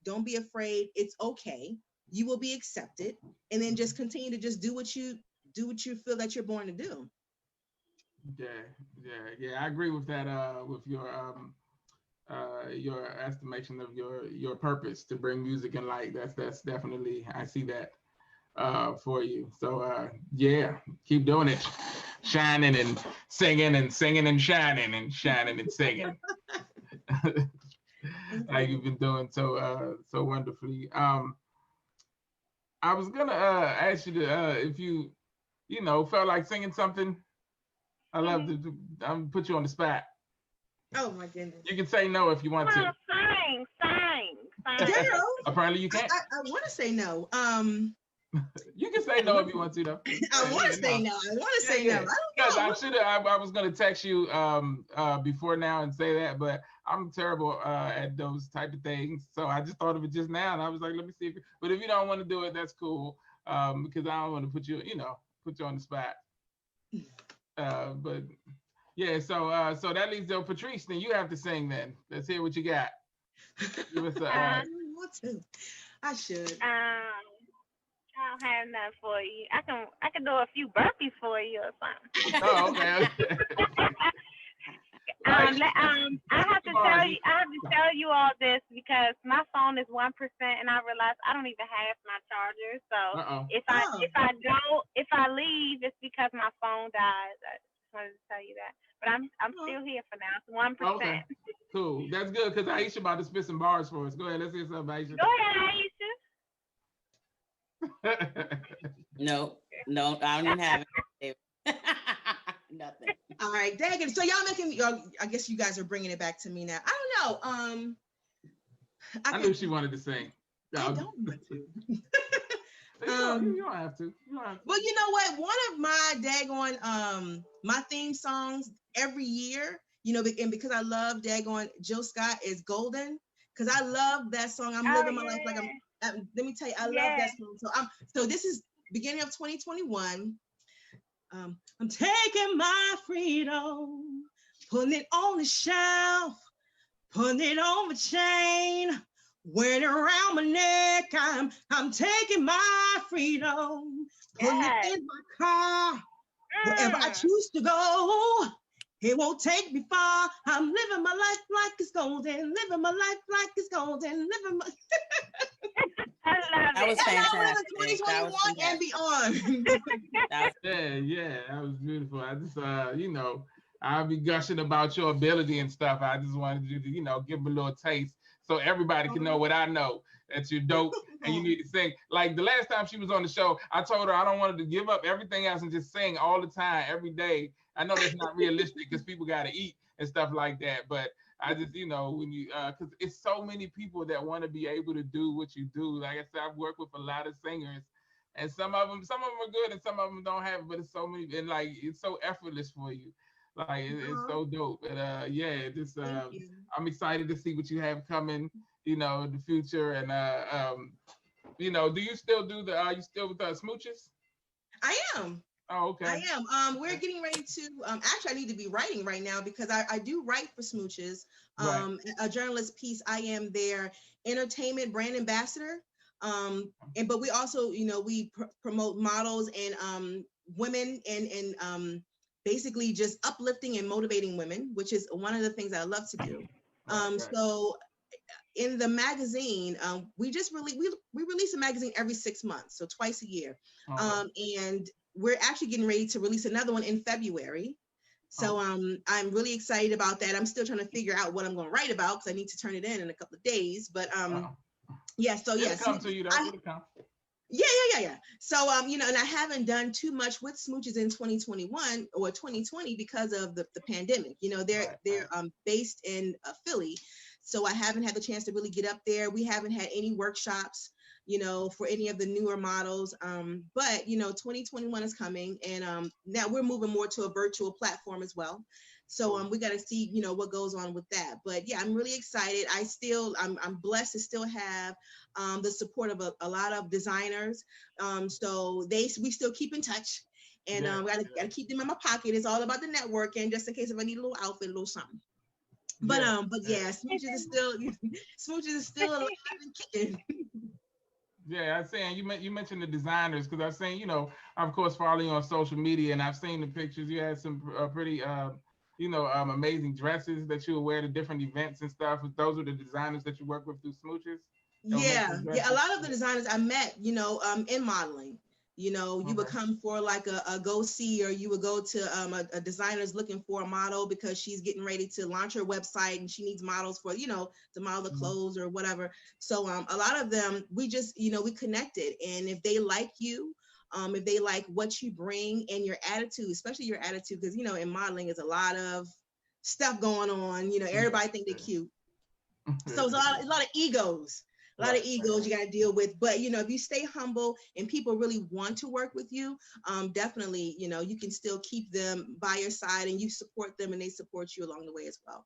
Don't be afraid. It's okay. You will be accepted. And then just continue to just do what you feel that you're born to do. Yeah. I agree with that. With your your estimation of your purpose to bring music and light. That's definitely, I see that for you. So yeah, keep doing it, shining and singing and singing and shining and shining and singing. Like you've been doing so wonderfully. I was gonna ask you to if you felt like singing something. I love to. I'm put you on the spot. Oh my goodness. You can say no if you want to. Sing. Girl, Apparently you can't. I want to say no. You can say no if you want to though. I want to say no. I want to say no. I Because don't know. I should have. I was gonna text you before now and say that, but I'm terrible at those type of things. So I just thought of it just now, and I was like, let me see if. But if you don't want to do it, that's cool. Because I don't want to put you on the spot. But yeah, so that leaves though Patrice. Then you have to sing. Then let's hear what you got. Give us I don't want to. I should. I don't have nothing for you. I can do a few burpees for you or something. Oh, okay. I have to tell you all this because my phone is 1%, and I realized I don't even have my charger. So if I leave, it's because my phone dies. I just wanted to tell you that. But I'm still here for now. It's 1%. Okay. Cool. That's good because Aisha about to spit some bars for us. Go ahead. Let's hear something, Aisha. Go ahead, Aisha. No, I don't even have it. Nothing. All right, dang it. So I guess you guys are bringing it back to me now. I don't know. I knew she wanted to sing. I don't want to. You don't have to. Well, you know what? One of my daggone my theme songs every year, and because I love daggone Jill Scott is Golden, because I love that song. I'm living my life like I'm. Let me tell you, I love that song. So this is beginning of 2021. I'm taking my freedom, putting it on the shelf, putting it on my chain, wearing it around my neck. I'm taking my freedom, putting it in my car, wherever I choose to go. It won't take me far. I'm living my life like it's golden, living my life like it's golden, living my. I love that was fantastic. 2021 and beyond. Yeah, that was beautiful. I just, I'll be gushing about your ability and stuff. I just wanted you to, give them a little taste so everybody can know what I know, that you're dope and you need to sing. Like the last time she was on the show, I told her I don't want her to give up everything else and just sing all the time, every day. I know that's not realistic because people got to eat and stuff like that, but I just, when you, because it's so many people that want to be able to do what you do. Like I said, I've worked with a lot of singers, and some of them are good, and some of them don't have it. But it's so many, and like it's so effortless for you. Like it's so dope. And yeah, just I'm excited to see what you have coming, in the future. And do you still do you still with Smooches? I am. Oh, okay. I am. We're getting ready to. Actually, I need to be writing right now because I do write for Smooches. Right. A journalist piece. I am their entertainment brand ambassador. But we also, we promote models and women and basically just uplifting and motivating women, which is one of the things I love to do. So in the magazine, we release a magazine every 6 months, so twice a year. And we're actually getting ready to release another one in February. So I'm really excited about that. I'm still trying to figure out what I'm going to write about because I need to turn it in a couple of days. But yeah, so it'll come to you though. It'll come. Yeah. So and I haven't done too much with Smooches in 2021 or 2020 because of the pandemic. They're based in Philly, so I haven't had the chance to really get up there. We haven't had any workshops, for any of the newer models. But 2021 is coming, and now we're moving more to a virtual platform as well. So we got to see, what goes on with that. But yeah, I'm really excited. I'm blessed to still have the support of a lot of designers. So we still keep in touch, and gotta keep them in my pocket. It's all about the networking, just in case if I need a little outfit, a little something. But yeah, Smooches is still alive and kicking. Yeah, I'm saying you mentioned the designers because I've seen, of course, following you on social media, and I've seen the pictures. You had some pretty amazing dresses that you would wear to different events and stuff. Those were the designers that you work with through Smooches? Yeah. A lot of the designers I met, in modeling. You would come for like a go-see, or you would go to a designer's looking for a model because she's getting ready to launch her website and she needs models for, to model the clothes or whatever. So a lot of them, we just, we connected. And if they like you, if they like what you bring and your attitude, especially your attitude, because, in modeling is a lot of stuff going on. Everybody think they're cute. So it's a lot of egos. A lot of egos you got to deal with. But, if you stay humble and people really want to work with you, definitely, you can still keep them by your side and you support them and they support you along the way as well.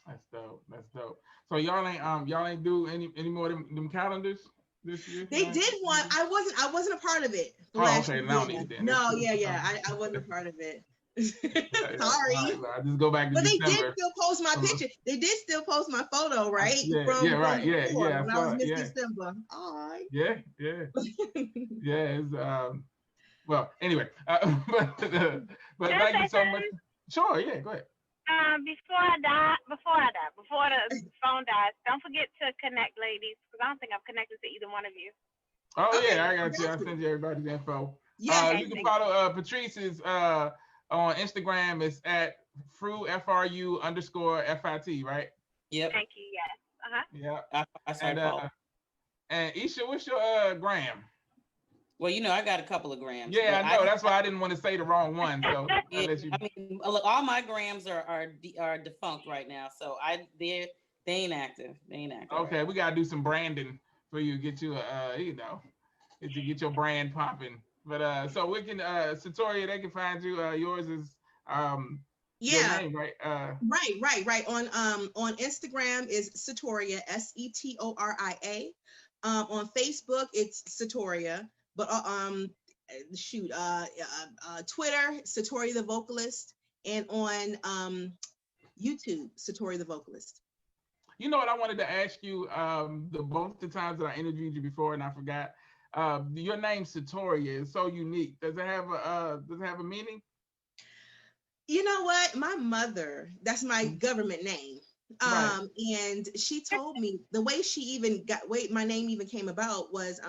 That's dope. So y'all ain't do any more of them calendars this year? They did one. I wasn't a part of it. Okay. Now no, I wasn't a part of it. Sorry. I just go back to but December. They did still post my picture. They did still post my photo, right? When I was Miss December. All right. Yeah. It's well, anyway, but thank you so much. Sure, yeah, go ahead. Before the phone dies, don't forget to connect, ladies, because I don't think I've connected to either one of you. Oh, okay, yeah, I got you. I'll send you everybody's info. Yeah, you can follow Patrice's on Instagram. It's at FRU_FIT, right? Yep. Thank you. Yes. Yeah. And Isha, what's your gram? Well, I got a couple of grams. Yeah, I know. That's why I didn't want to say the wrong one. So look, all my grams are defunct right now, so they ain't active. Okay, we gotta do some branding for you. Get you get your brand popping. But so we can Setoria, they can find you. Yours is your name, right? Right. On Instagram is Setoria, Setoria. On Facebook it's Setoria, but Twitter, Setoria the Vocalist, and on YouTube, Setoria the Vocalist. You know what I wanted to ask you? Both the times that I interviewed you before, and I forgot. Your name Setoria is so unique. Does it have a meaning? You know what? My mother, that's my government name. And she told me the way my name even came about was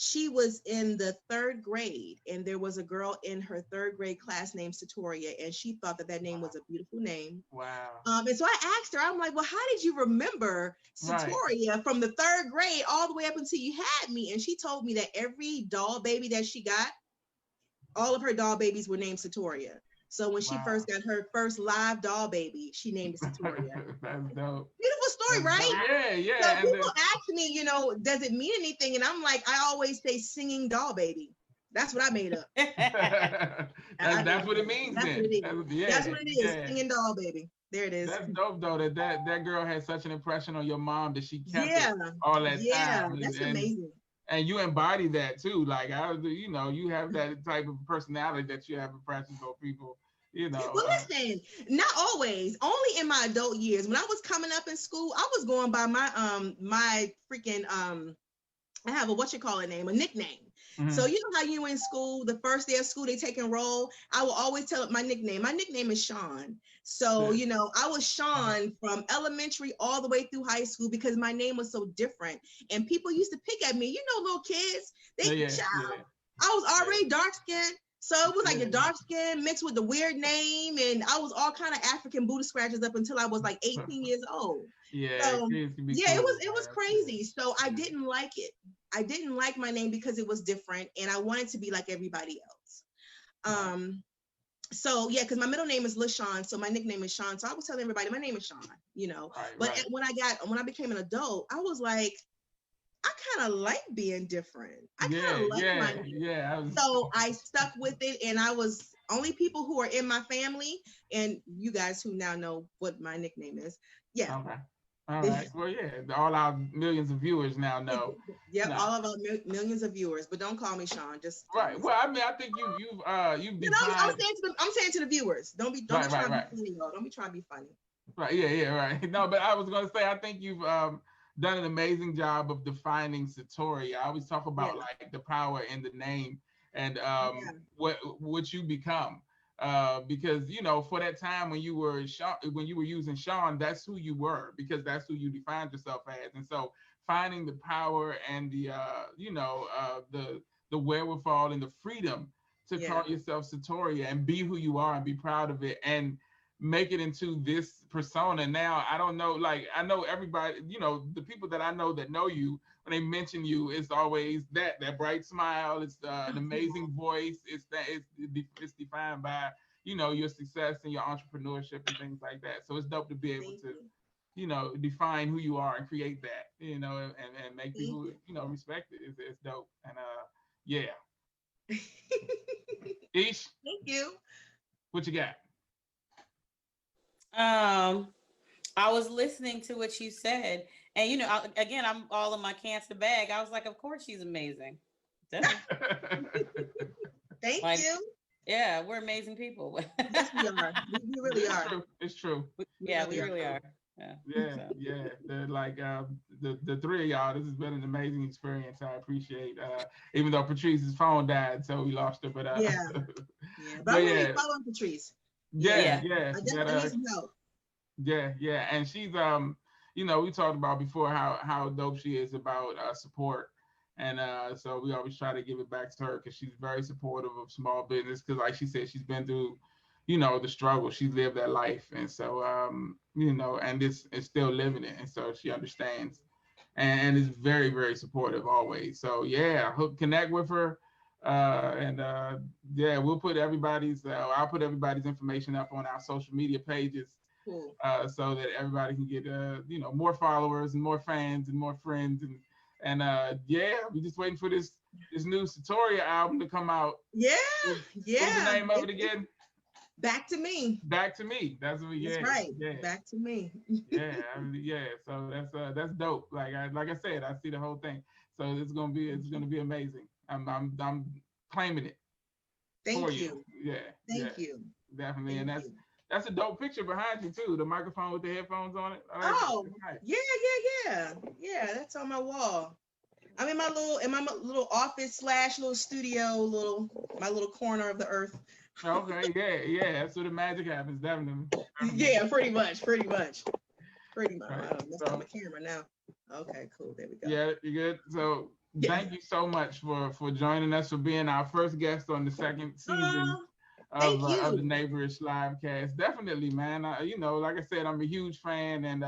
she was in the 3rd grade and there was a girl in her 3rd grade class named Setoria, and she thought that name was a beautiful name. Wow. And so I asked her, I'm like, well, how did you remember Setoria from the 3rd grade all the way up until you had me? And she told me that every doll baby that she got, all of her doll babies were named Setoria. So when she first got her first live doll baby, she named it Setoria. That's dope. Beautiful story, right? Yeah. So people ask me, does it mean anything? And I'm like, I always say singing doll baby. That's what I made up. that's what it means. That's what it is. That's what it is. Singing doll baby. There it is. That's dope though. That girl had such an impression on your mom that she kept it all that time. Yeah, that's amazing. And you embody that too. Like you have that type of personality that you have impressions on people. Well, listen, not always. Only in my adult years. When I was coming up in school, I was going by my freaking I have a name, a nickname. Mm-hmm. So you know how you in school, the first day of school, they take and roll. I will always tell it my nickname. My nickname is Sean. So, I was Sean from elementary all the way through high school because my name was so different. And people used to pick at me, little kids, I was already dark skinned. So it was like the dark skin mixed with the weird name. And I was all kind of African booty scratches up until I was like 18 years old. Yeah. So, it was crazy. So I didn't like it. I didn't like my name because it was different and I wanted to be like everybody else. So yeah, because my middle name is LaShawn, so my nickname is Sean. So I was telling everybody my name is Sean, But when I became an adult, I was like, I kind of like being different. I kind of like my name. Yeah. So I stuck with it, and I was only people who are in my family, and you guys who now know what my nickname is. Yeah. Okay. All right. Well, all our millions of viewers now know. Yep, all of our millions of viewers. But don't call me Sean. Just right. Well, I mean, I think you've defined. I'm saying to the viewers. Don't be trying to be funny, though. Don't be trying to be funny. Right. Yeah. Right. No, but I was gonna say, I think you've done an amazing job of defining Setoria. I always talk about like the power in the name and what you become. because for that time when you were using Sean, that's who you were, because that's who you defined yourself as. And so finding the power and the the wherewithal and the freedom to call yourself Setoria and be who you are and be proud of it and make it into this persona. Now, I don't know, like, I know everybody, the people that I know that know you, when they mention you, it's always that bright smile. It's an amazing voice. It's defined by, your success and your entrepreneurship and things like that. So it's dope to be able to, define who you are and create that, and make people, respect it. It's dope. And yeah. Ish. Thank you. What you got? I was listening to what you said, and again, I'm all in my cancer bag. I was like, of course she's amazing. Thank you. Yeah, we're amazing people. Yes, we are. We really are. It's true. Yeah, we really are. Yeah. They're like the three of y'all. This has been an amazing experience. I appreciate. Even though Patrice's phone died, so we lost her. But But I'm really following Patrice. Yeah. I definitely need some help. Yeah, and she's we talked about before how dope she is about support, and so we always try to give it back to her because she's very supportive of small business, because like she said, she's been through the struggle. She lived that life, and so and it's still living it, and so she understands and is very, very supportive always. So connect with her. We'll put everybody's I'll put everybody's information up on our social media pages. Cool. So that everybody can get more followers and more fans and more friends, and we're just waiting for this new Setoria album to come out. What's the name of it again? Back to Me. Back to Me. That's what we get. That's right. Yeah. Back to Me. So that's dope. Like I said, I see the whole thing. So it's gonna be amazing. I'm claiming it. Thank you. Thank you. Definitely. And that's a dope picture behind you too. The microphone with the headphones on it. Yeah. That's on my wall. I'm in my little office / little studio, my little corner of the earth. Okay. Yeah. That's where the magic happens. Definitely. Yeah, pretty much. Right. That's on my camera now. Okay, cool. There we go. Yeah, you good. So thank you so much for joining us, for being our first guest on the second season of the Neighborish livecast. Definitely, man. Like I said, I'm a huge fan, and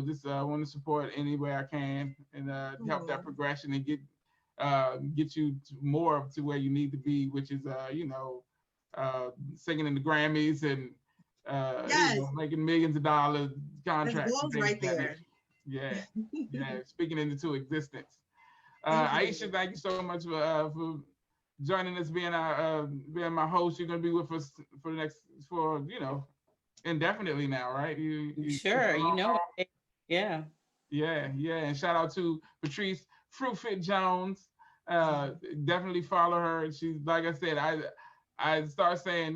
just want to support any way I can, and help that progression and get you more to where you need to be, which is singing in the Grammys and making millions of dollars contracts. That's right there. Yeah, speaking into existence. Aisha, thank you so much for joining us, being my host. You're gonna be with us for indefinitely now, right? Sure, Yeah. And shout out to Patrice Fruitfit Jones. Definitely follow her. She's, like I said, I start saying,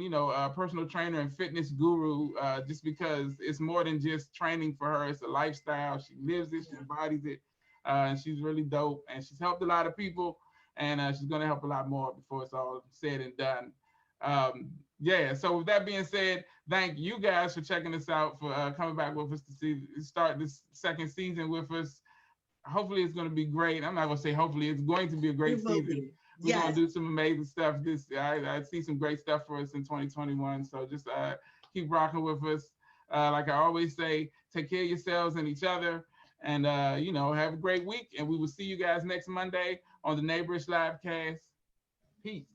personal trainer and fitness guru, just because it's more than just training for her. It's a lifestyle. She lives it, she embodies it, and she's really dope. And she's helped a lot of people, and she's going to help a lot more before it's all said and done. So with that being said, thank you guys for checking us out, for coming back with us to start this second season with us. Hopefully it's going to be great. I'm not going to say hopefully, it's going to be a great season. We're going to do some amazing stuff. I see some great stuff for us in 2021. So just keep rocking with us. Like I always say, take care of yourselves and each other, and have a great week. And we will see you guys next Monday on the Neighborish livecast. Peace.